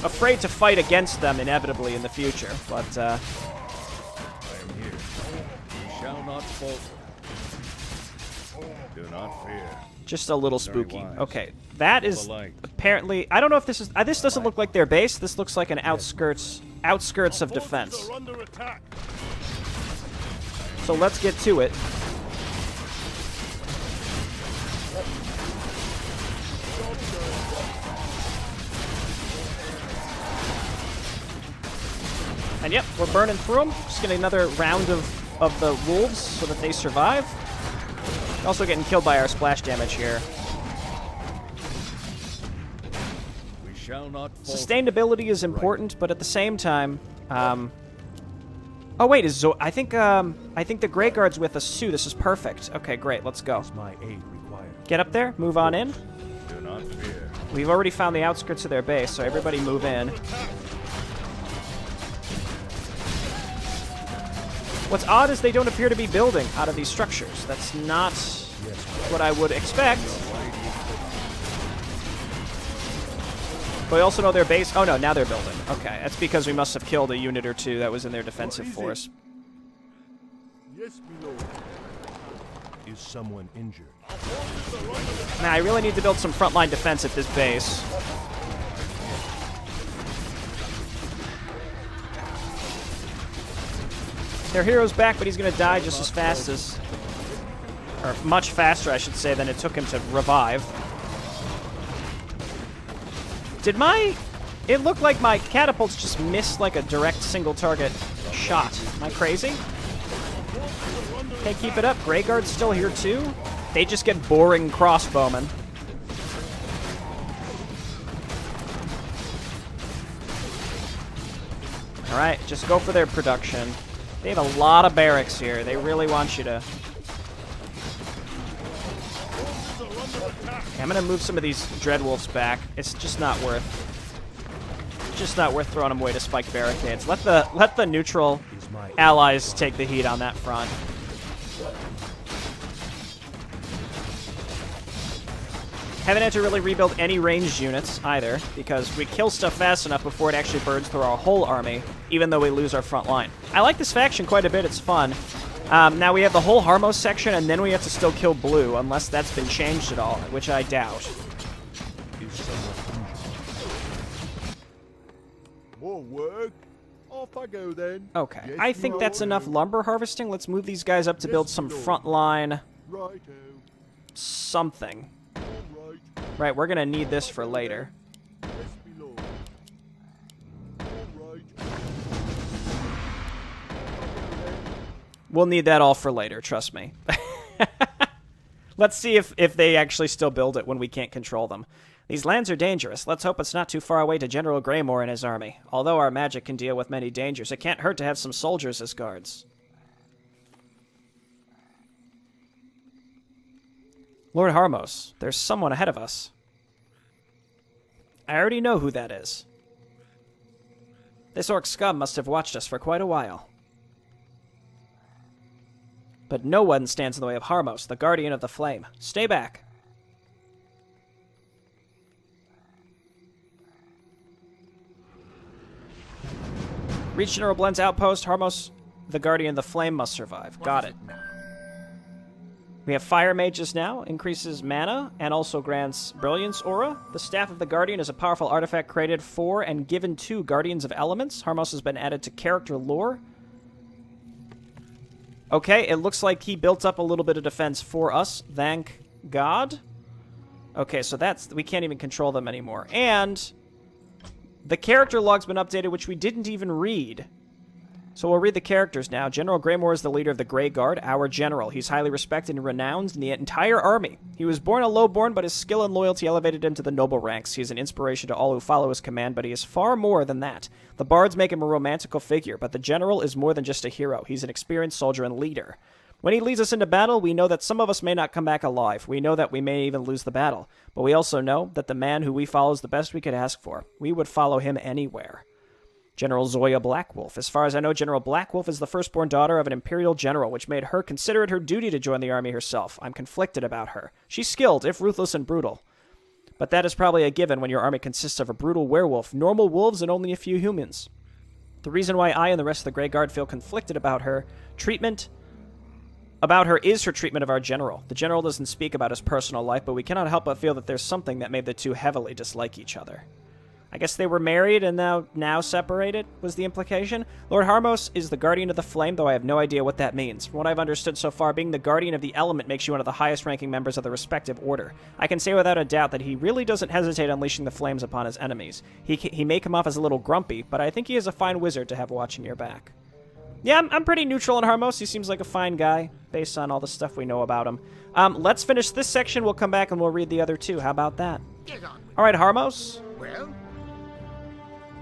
afraid to fight against them inevitably in the future, but I am here. fault. Do not fear. Just a little spooky. wise. Okay, that is apparently... I don't know if this is... this doesn't look like their base. This looks like an outskirts of defense. Are under attack. So let's get to it. And yep, we're burning through them. Just getting another round of the wolves so that they survive. Also getting killed by our splash damage here. We shall not fall. Sustainability is important, but at the same time, oh wait, is I think the Grey Guard's with us too. This is perfect. Okay, great. Let's go. My aid required. Get up there. Move on in. Do not fear. We've already found the outskirts of their base, so everybody move in. What's odd is they don't appear to be building out of these structures. That's not what I would expect. But we also know their base... Oh no, now they're building. Okay, that's because we must have killed a unit or two that was in their defensive force. Yes, my lord. Is someone injured? Now, I really need to build some frontline defense at this base. Their hero's back, but he's going to die just as fast as... Or much faster, I should say, than it took him to revive. Did my... It looked like my catapults just missed like a direct single target shot. Am I crazy? Okay, keep it up. Grey Guard's still here too. They just get boring crossbowmen. Alright, just go for their production. They have a lot of barracks here. They really want you to... Okay, I'm going to move some of these Dreadwolves back. It's just not worth... Just not worth throwing them away to spike barricades. Let the neutral allies take the heat on that front. Haven't had to really rebuild any ranged units either, because we kill stuff fast enough before it actually burns through our whole army, even though we lose our front line. I like this faction quite a bit. It's fun. Now we have the whole Harmos section, and then we have to still kill blue, unless that's been changed at all, which I doubt. More work. Off I go then. Okay, Yes, I think that's enough lumber harvesting. Let's move these guys up to build some frontline Righto. something. All right. Right, we're gonna need this for later. Yes, my lord. All right. We'll need that all for later, trust me. Let's see if they actually still build it when we can't control them. These lands are dangerous. Let's hope it's not too far away to General Greymoor and his army. Although our magic can deal with many dangers, it can't hurt to have some soldiers as guards. Lord Harmos, there's someone ahead of us. I already know who that is. This orc scum must have watched us for quite a while. But no one stands in the way of Harmos, the guardian of the flame. Stay back. Reach General Blend's outpost. Harmos, the guardian of the flame, must survive. Got it. We have Fire Mages now. Increases mana and also grants Brilliance Aura. The Staff of the Guardian is a powerful artifact created for and given to Guardians of Elements. Harmos has been added to character lore. Okay, it looks like he built up a little bit of defense for us. Thank God. Okay, so that's... We can't even control them anymore. And the character log's been updated, which we didn't even read. So we'll read the characters now. General Greymoor is the leader of the Grey Guard, our general. He's highly respected and renowned in the entire army. He was born a lowborn, but his skill and loyalty elevated him to the noble ranks. He is an inspiration to all who follow his command, but he is far more than that. The bards make him a romantical figure, but the general is more than just a hero. He's an experienced soldier and leader. When he leads us into battle, we know that some of us may not come back alive. We know that we may even lose the battle. But we also know that the man who we follow is the best we could ask for. We would follow him anywhere. General Zoya Blackwolf. As far as I know, General Blackwolf is the firstborn daughter of an imperial general, which made her consider it her duty to join the army herself. I'm conflicted about her. She's skilled, if ruthless and brutal. But that is probably a given when your army consists of a brutal werewolf, normal wolves, and only a few humans. The reason why I and the rest of the Grey Guard feel conflicted about her treatment about her is her treatment of our general. The general doesn't speak about his personal life, but we cannot help but feel that there's something that made the two heavily dislike each other. I guess they were married and now separated, was the implication. Lord Harmos is the guardian of the flame, though I have no idea what that means. From what I've understood so far, being the guardian of the element makes you one of the highest-ranking members of the respective order. I can say without a doubt that he really doesn't hesitate unleashing the flames upon his enemies. He may come off as a little grumpy, but I think he is a fine wizard to have watching your back. Yeah, I'm pretty neutral on Harmos. He seems like a fine guy, based on all the stuff we know about him. Let's finish this section. We'll come back and we'll read the other two. How about that? All right, Harmos. Well,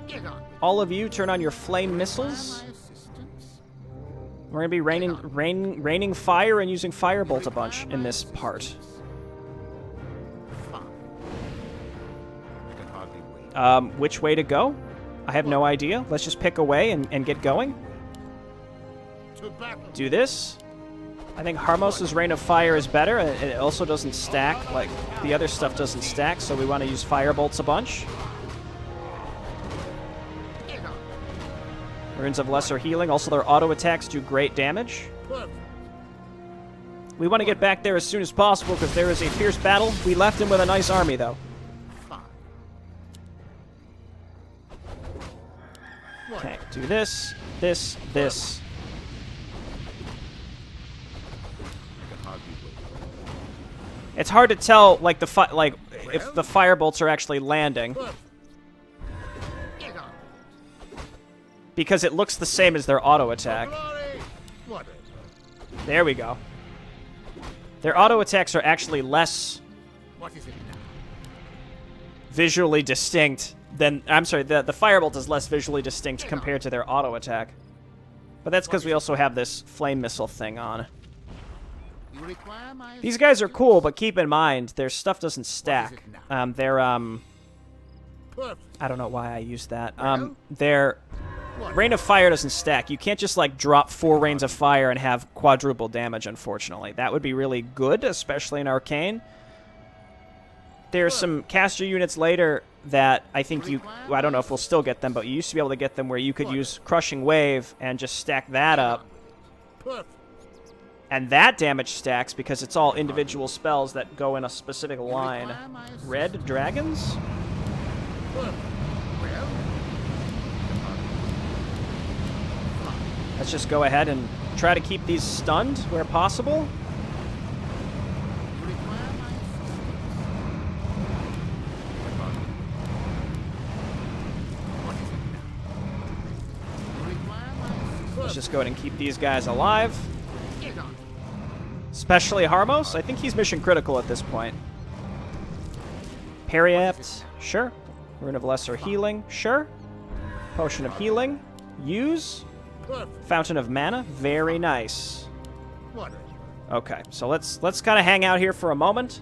get on. All of you, turn on your flame missiles. We're going to be raining fire and using firebolt a bunch in this part. Fine. I can hardly wait. Which way to go? I have no idea. Let's just pick a way and get going. To battle. Do this. I think Harmos' Rain of Fire is better. It also doesn't stack. Like, the other stuff doesn't stack, so we want to use firebolts a bunch. Get on. Runes of Lesser Healing. Also, their auto attacks do great damage. Perfect. We want to get back there as soon as possible because there is a fierce battle. We left him with a nice army, though. Fine. Okay, do this, this, this. I can hardly wait. It's hard to tell, like, if the firebolts are actually landing, Perfect. Get on. because it looks the same as their auto attack. Glory. Whatever. There we go. Their auto attacks are actually less What is it now? visually distinct than... I'm sorry, the firebolt is less visually distinct compared to their auto attack. But that's because we also have this flame missile thing on. You require my These guys are cool, but keep in mind, their stuff doesn't stack. now? They're, Perfect. I don't know why I used that. Well? Their Rain of Fire doesn't stack. You can't just, like, drop 4 Rains of Fire and have quadruple damage, unfortunately. That would be really good, especially in Arkain. There's some caster units later that I think you... Well, I don't know if we'll still get them, but you used to be able to get them where you could use Crushing Wave and just stack that up. Perfect. And that damage stacks because it's all individual spells that go in a specific line. Red Dragons? Perfect. Well, Let's just go ahead and try to keep these stunned where possible. you require my What is it now? You require my Let's just go ahead and keep these guys alive. Get on. Especially Harmos. I think he's mission critical at this point. Periapt. Sure. Rune of Lesser Healing. Sure. Potion of Healing. Use. Perfect. Fountain of Mana. Very nice. Whatever. Okay, so let's kind of hang out here for a moment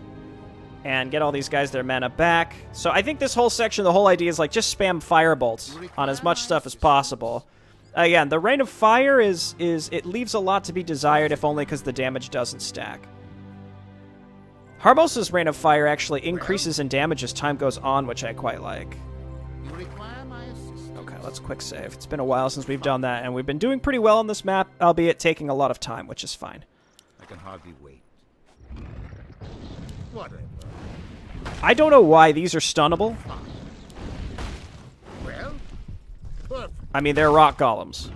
and get all these guys their mana back. So I think this whole section, the whole idea is like just spam firebolts on as much stuff as possible. Again, the Rain of Fire is it leaves a lot to be desired, if only because the damage doesn't stack. Harmos' Rain of Fire actually increases in damage as time goes on, which I quite like. You require my assistance. Okay, let's quick save. It's been a while since we've done that, and we've been doing pretty well on this map, albeit taking a lot of time, which is fine. I can hardly wait. Whatever. I don't know why these are stunnable. Well, perfect. I mean, they're rock golems.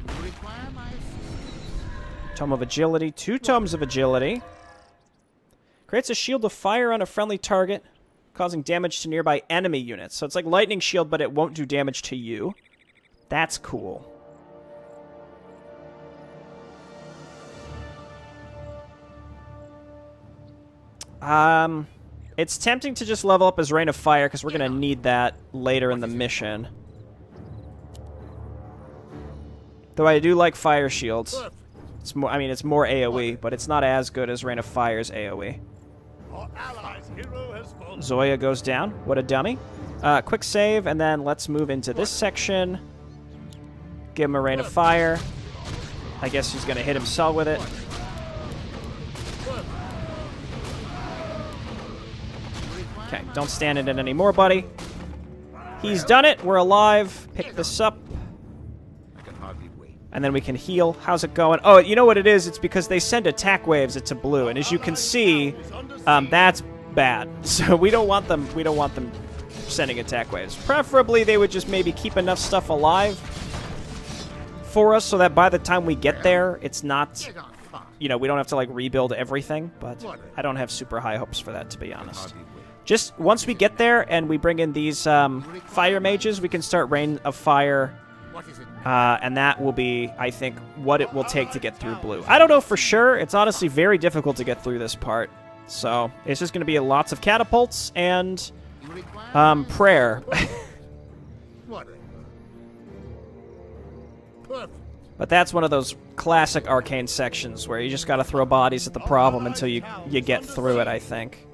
You require my assistance. Tome of Agility, 2 Tomes of Agility. Creates a shield of fire on a friendly target, causing damage to nearby enemy units. So it's like Lightning Shield, but it won't do damage to you. That's cool. It's tempting to just level up as Rain of Fire, because we're going to need that later in the mission. Though I do like Fire Shields. It's more, I mean, it's more AoE, but it's not as good as Rain of Fire's AoE. Our allies' hero has fallen. Zoya goes down. What a dummy. Quick save, and then let's move into this section. Give him a Rain of Fire. I guess he's going to hit himself with it. Okay, don't stand in it anymore, buddy. He's done it. We're alive. Pick this up. I can hardly wait. And then we can heal. How's it going? Oh, you know what it is? It's because they send attack waves into blue, and as you can see, that's bad. So we don't want them. We don't want them sending attack waves. Preferably, they would just maybe keep enough stuff alive for us, so that by the time we get there, it's not. You know, we don't have to like rebuild everything. But I don't have super high hopes for that, to be honest. Just once we get there and we bring in these fire mages, we can start Rain of Fire. And that will be, I think, what it will take to get through blue. I don't know for sure. It's honestly very difficult to get through this part. So it's just going to be lots of catapults and prayer. But that's one of those classic Arkain sections where you just got to throw bodies at the problem until you get through it, I think.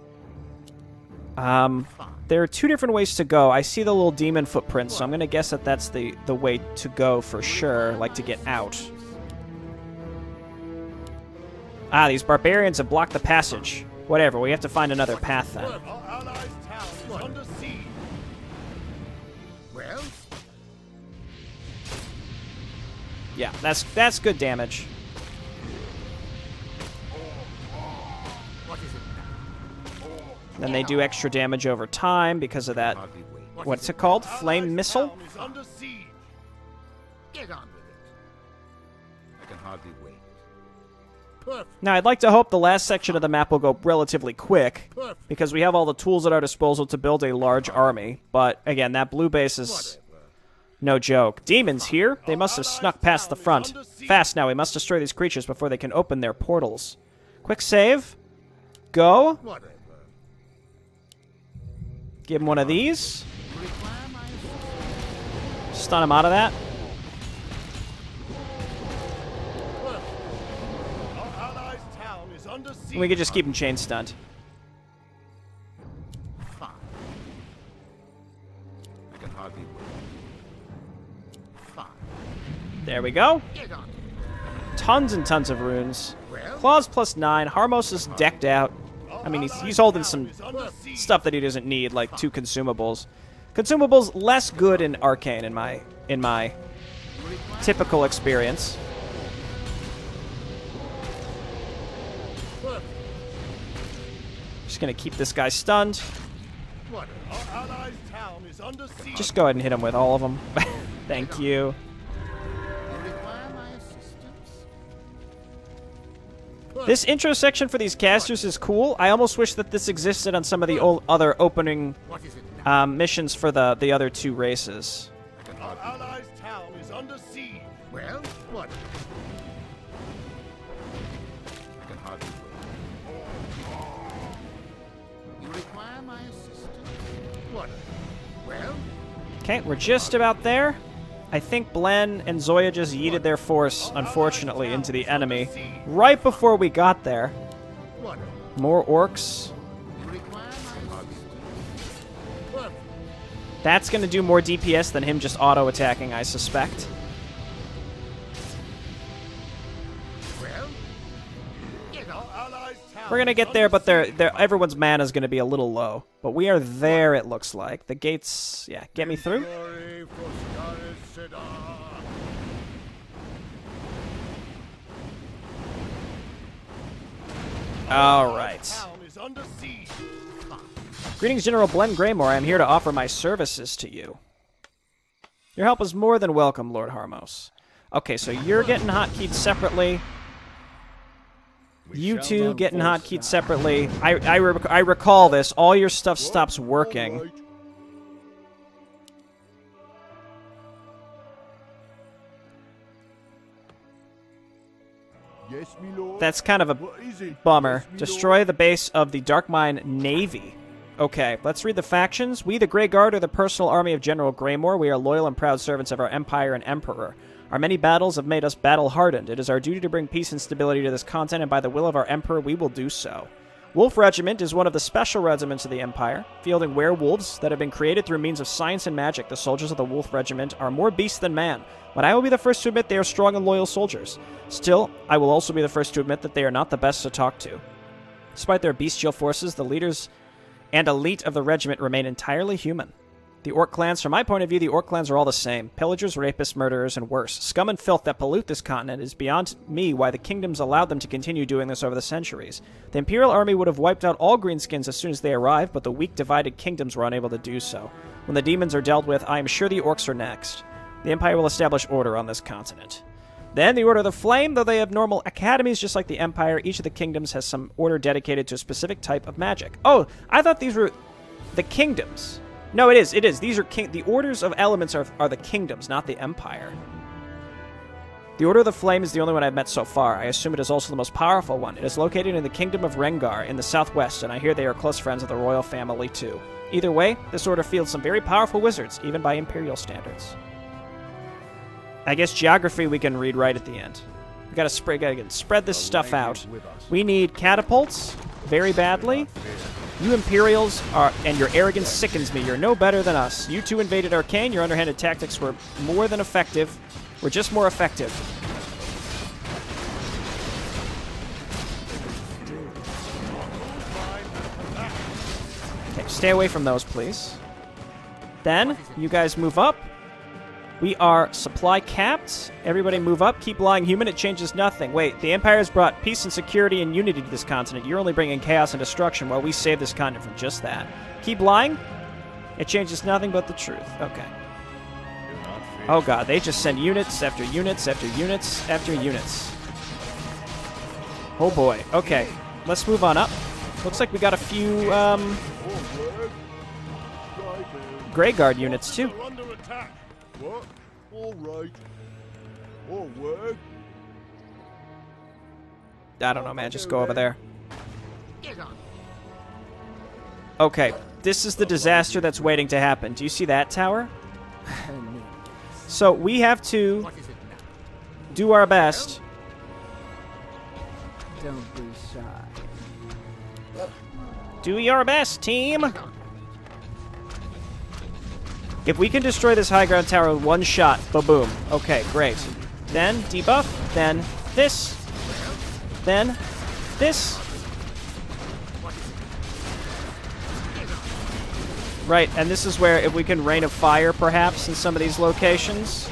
There are two different ways to go. I see the little demon footprints, so I'm going to guess that that's the way to go for sure, like to get out. Ah, these barbarians have blocked the passage. Whatever, we have to find another path then. Yeah, that's good damage. Then they do extra damage over time because of that. What's it called? Flame missile? Get on with it. I can hardly wait. Perfect. Now, I'd like to hope the last section of the map will go relatively quick, because we have all the tools at our disposal to build a large army. But, again, that blue base is no joke. Demons here? They must have snuck past the front. Fast now, we must destroy these creatures before they can open their portals. Quick save. Go. Give him one of these. Stun him out of that. We could just keep him chain stunned. I can hardly wait. There we go. Tons and tons of runes. Claws +9. Harmos is decked out. I mean, he's holding some stuff that he doesn't need, like 2 consumables. Consumables less good in Arkain in my typical experience. Just gonna keep this guy stunned. Just go ahead and hit him with all of them. Thank you. This intro section for these casters is cool. I almost wish that this existed on some of the other opening missions for the other 2 races. Our allies' town is under siege. Well, what? I can hardly wait. You require my assistance? What? Well? Okay, we're just about there. I think Blen and Zoya just yeeted their force, unfortunately, into the enemy right before we got there. More orcs. That's going to do more DPS than him just auto-attacking, I suspect. We're going to get there, but everyone's mana is going to be a little low. But we are there, it looks like. The gates, yeah, get me through. All right. Greetings, General Blen Greymoor. I am here to offer my services to you. Your help is more than welcome, Lord Harmos. Okay, so you're getting hotkeyed separately. You two getting hotkeyed separately. I recall this. All your stuff stops working. Yes, my lord. That's kind of a bummer. Destroy the base of the Darkmine Navy. Okay, let's read the factions. We, the Grey Guard, are the personal army of General Greymoor. We are loyal and proud servants of our Empire and Emperor. Our many battles have made us battle-hardened. It is our duty to bring peace and stability to this continent, and by the will of our Emperor, we will do so. Wolf Regiment is one of the special regiments of the Empire, fielding werewolves that have been created through means of science and magic. The soldiers of the Wolf Regiment are more beast than man, but I will be the first to admit they are strong and loyal soldiers. Still, I will also be the first to admit that they are not the best to talk to. Despite their bestial forces, the leaders and elite of the regiment remain entirely human. The The Orc clans, from my point of view, the Orc clans are all the same. Pillagers, rapists, murderers, and worse. Scum and filth that pollute this continent. It is beyond me why the kingdoms allowed them to continue doing this over the centuries. The Imperial army would have wiped out all greenskins as soon as they arrived, but the weak, divided kingdoms were unable to do so. When the demons are dealt with, I am sure the Orcs are next. The Empire will establish order on this continent. Then the Order of the Flame, though they have normal academies just like the Empire, each of the kingdoms has some order dedicated to a specific type of magic. Oh, I thought these were the kingdoms. No, it is. These are the orders of elements are the kingdoms, not the Empire. The Order of the Flame is the only one I've met so far. I assume it is also the most powerful one. It is located in the Kingdom of Rengar in the southwest, and I hear they are close friends of the royal family too. Either way, this order fields some very powerful wizards, even by Imperial standards. I guess geography we can read right at the end. We gotta spread this stuff out. We need catapults very badly. You Imperials are, and your arrogance sickens me. You're no better than us. You two invaded Arkain. Your underhanded tactics were more than effective. We're just more effective. Okay, stay away from those, please. Then, you guys move up. We are supply capped. Everybody move up. Keep lying human. It changes nothing. Wait, the Empire has brought peace and security and unity to this continent. You're only bringing chaos and destruction while we save this continent from just that. Keep lying. It changes nothing but the truth. Okay. Oh god, they just send units after units after units after units. Oh boy. Okay, let's move on up. Looks like we got a few, Greyguard units too. What? All right. All right. I don't know, man. Just go over there. Okay, this is the disaster that's waiting to happen. Do you see that tower? So we have to do our best. Don't be shy. Do your best, team. If we can destroy this high ground tower with one shot, ba-boom. Okay, great. Then debuff, then this, then this. Right, and this is where if we can rain of fire, perhaps, in some of these locations,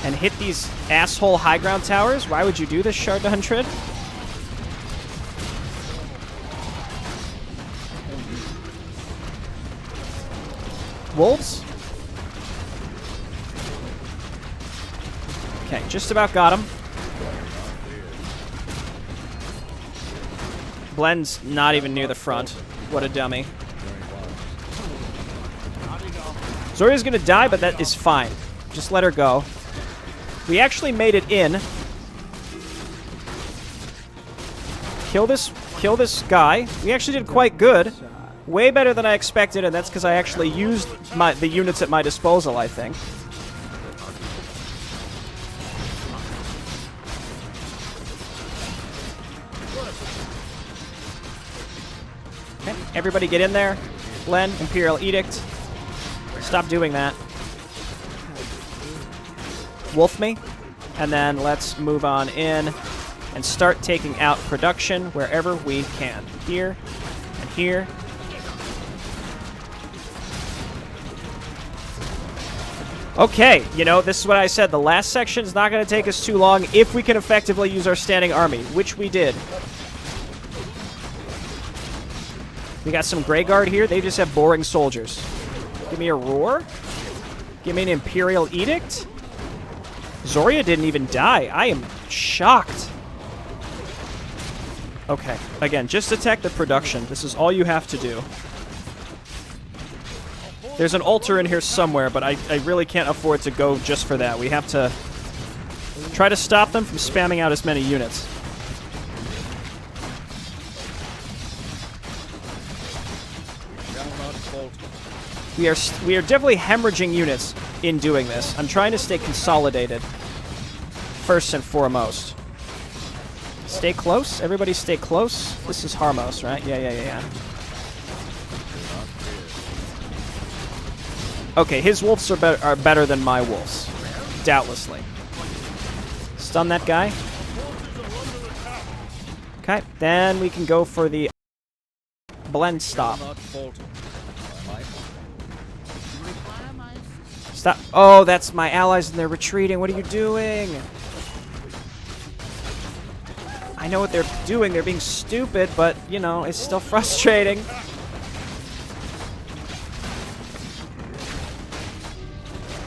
and hit these asshole high ground towers. Why would you do this, Shardundred? Wolves? Okay, just about got him. Blend's not even near the front. What a dummy. Zoya's gonna die, but that is fine. Just let her go. We actually made it in. Kill this guy. We actually did quite good. Way better than I expected, and that's because I actually used the units at my disposal, I think. Okay, everybody get in there. Len, Imperial Edict. Stop doing that. Wolf me. And then let's move on in and start taking out production wherever we can. Here and here. Okay, you know, this is what I said. The last section is not going to take us too long if we can effectively use our standing army, which we did. We got some Greyguard here. They just have boring soldiers. Give me a roar. Give me an Imperial Edict. Zoya didn't even die. I am shocked. Okay, again, just attack the production. This is all you have to do. There's an altar in here somewhere, but I really can't afford to go just for that. We have to try to stop them from spamming out as many units. We are definitely hemorrhaging units in doing this. I'm trying to stay consolidated first and foremost. Stay close. Everybody stay close. This is Harmos, right? Yeah. Okay, his wolves are better than my wolves. Doubtlessly. Stun that guy. Okay, then we can go for the blend stop. Stop. Oh, that's my allies and they're retreating. What are you doing? I know what they're doing. They're being stupid, but, you know, it's still frustrating.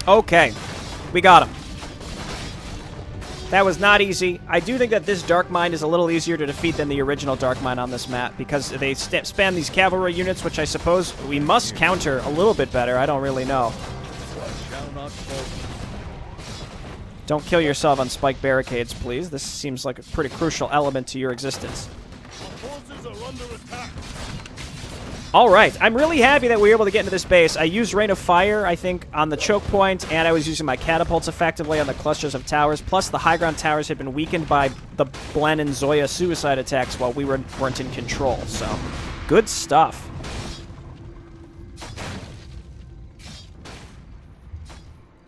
Okay. We got him. That was not easy. I do think that this Dark Mine is a little easier to defeat than the original Dark Mine on this map because they spam these cavalry units, which I suppose we must counter a little bit better. I don't really know. Don't kill yourself on spike barricades, please. This seems like a pretty crucial element to your existence. Alright, I'm really happy that we were able to get into this base. I used Rain of Fire, I think, on the choke point, and I was using my catapults effectively on the clusters of towers, plus the high ground towers had been weakened by the Blen and Zoya suicide attacks while we weren't in control, so good stuff.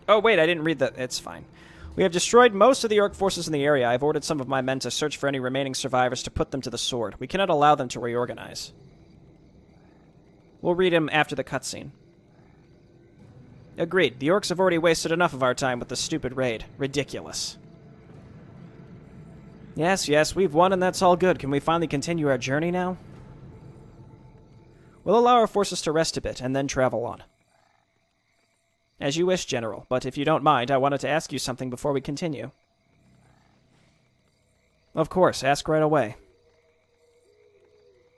Oh, wait, I didn't read that. It's fine. We have destroyed most of the Orc forces in the area. I've ordered some of my men to search for any remaining survivors to put them to the sword. We cannot allow them to reorganize. We'll read him after the cutscene. Agreed. The Orcs have already wasted enough of our time with the stupid raid. Ridiculous. Yes, we've won and that's all good. Can we finally continue our journey now? We'll allow our forces to rest a bit and then travel on. As you wish, General, but if you don't mind, I wanted to ask you something before we continue. Of course, ask right away.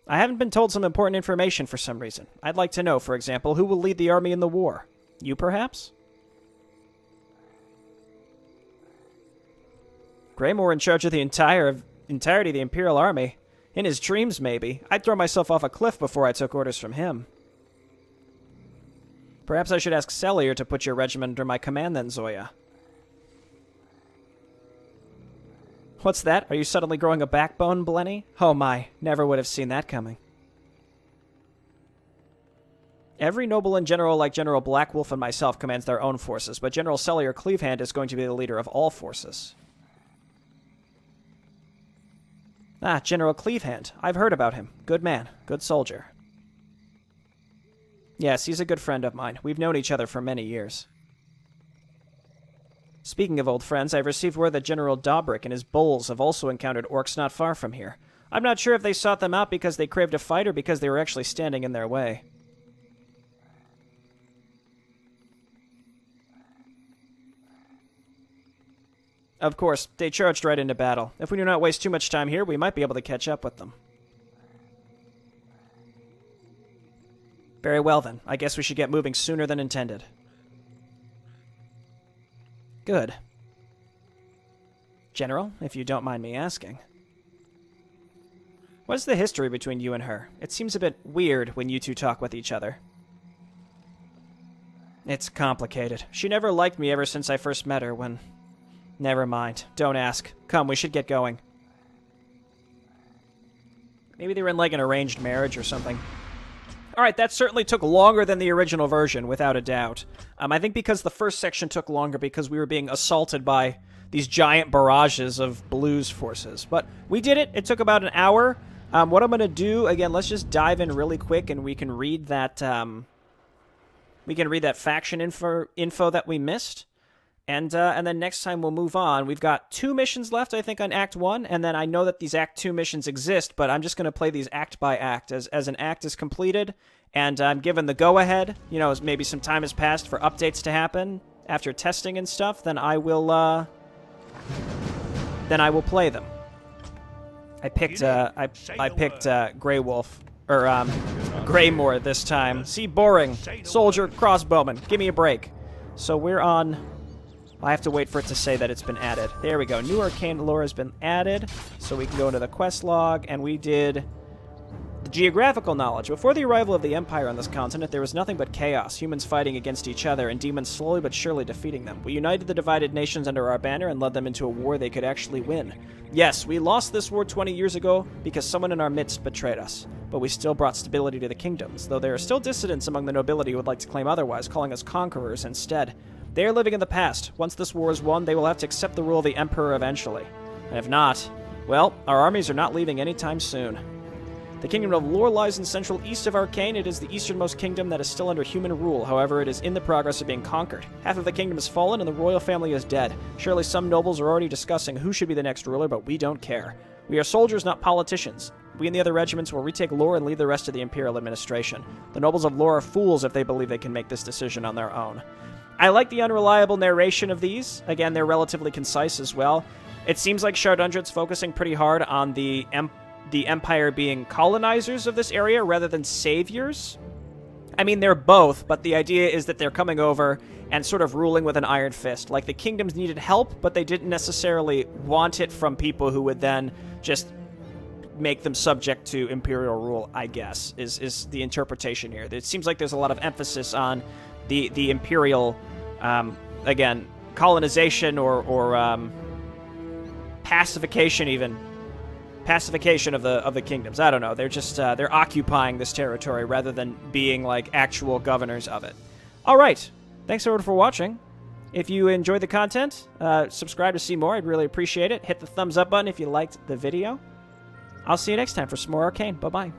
I haven't been told some important information for some reason. I'd like to know, for example, who will lead the army in the war. You, perhaps? Greymoor in charge of the entirety of the Imperial Army. In his dreams, maybe. I'd throw myself off a cliff before I took orders from him. Perhaps I should ask Cellier to put your regiment under my command then, Zoya. What's that? Are you suddenly growing a backbone, Blenny? Oh my, never would have seen that coming. Every noble and general like General Blackwolf and myself commands their own forces, but General Cellier Cleavehand is going to be the leader of all forces. Ah, General Cleavehand. I've heard about him. Good man. Good soldier. Yes, he's a good friend of mine. We've known each other for many years. Speaking of old friends, I've received word that General Dobrik and his bulls have also encountered Orcs not far from here. I'm not sure if they sought them out because they craved a fight or because they were actually standing in their way. Of course, they charged right into battle. If we do not waste too much time here, we might be able to catch up with them. Very well then. I guess we should get moving sooner than intended. Good. General, if you don't mind me asking. What is the history between you and her? It seems a bit weird when you two talk with each other. It's complicated. She never liked me ever since I first met her when... Never mind. Don't ask. Come, we should get going. Maybe they were in like an arranged marriage or something. Alright, that certainly took longer than the original version, without a doubt. I think because the first section took longer because we were being assaulted by these giant barrages of Blue's forces. But we did it. It took about an hour. What I'm going to do, again, let's just dive in really quick and we can read that, faction info that we missed. And then next time we'll move on. We've got 2 missions left, I think, on Act 1, and then I know that these Act 2 missions exist, but I'm just going to play these act by act. As an act is completed, and I'm given the go-ahead, you know, as maybe some time has passed for updates to happen after testing and stuff, then I will play them. I picked Greywolf, or Greymoor this time. See, boring. Soldier, crossbowman. Give me a break. So we're on... I have to wait for it to say that it's been added. There we go. New arcane lore has been added, so we can go into the quest log, and we did the geographical knowledge. Before the arrival of the Empire on this continent, there was nothing but chaos, humans fighting against each other, and demons slowly but surely defeating them. We united the divided nations under our banner and led them into a war they could actually win. Yes, we lost this war 20 years ago because someone in our midst betrayed us, but we still brought stability to the kingdoms, though there are still dissidents among the nobility who would like to claim otherwise, calling us conquerors instead. They are living in the past. Once this war is won, they will have to accept the rule of the Emperor eventually. And if not, well, our armies are not leaving anytime soon. The Kingdom of Lore lies in central east of Arkain. It is the easternmost kingdom that is still under human rule. However, it is in the progress of being conquered. Half of the kingdom has fallen, and the royal family is dead. Surely some nobles are already discussing who should be the next ruler, but we don't care. We are soldiers, not politicians. We and the other regiments will retake Lore and lead the rest of the Imperial administration. The nobles of Lore are fools if they believe they can make this decision on their own. I like the unreliable narration of these. Again, they're relatively concise as well. It seems like Shardundred's focusing pretty hard on the Empire being colonizers of this area rather than saviors. I mean, they're both, but the idea is that they're coming over and sort of ruling with an iron fist. Like, the kingdoms needed help, but they didn't necessarily want it from people who would then just make them subject to imperial rule, I guess, is the interpretation here. It seems like there's a lot of emphasis on the imperial, again, colonization or pacification even. Pacification of the kingdoms. I don't know. They're just, they're occupying this territory rather than being, like, actual governors of it. All right. Thanks, everyone, for watching. If you enjoyed the content, subscribe to see more. I'd really appreciate it. Hit the thumbs up button if you liked the video. I'll see you next time for some more Arkain. Bye-bye.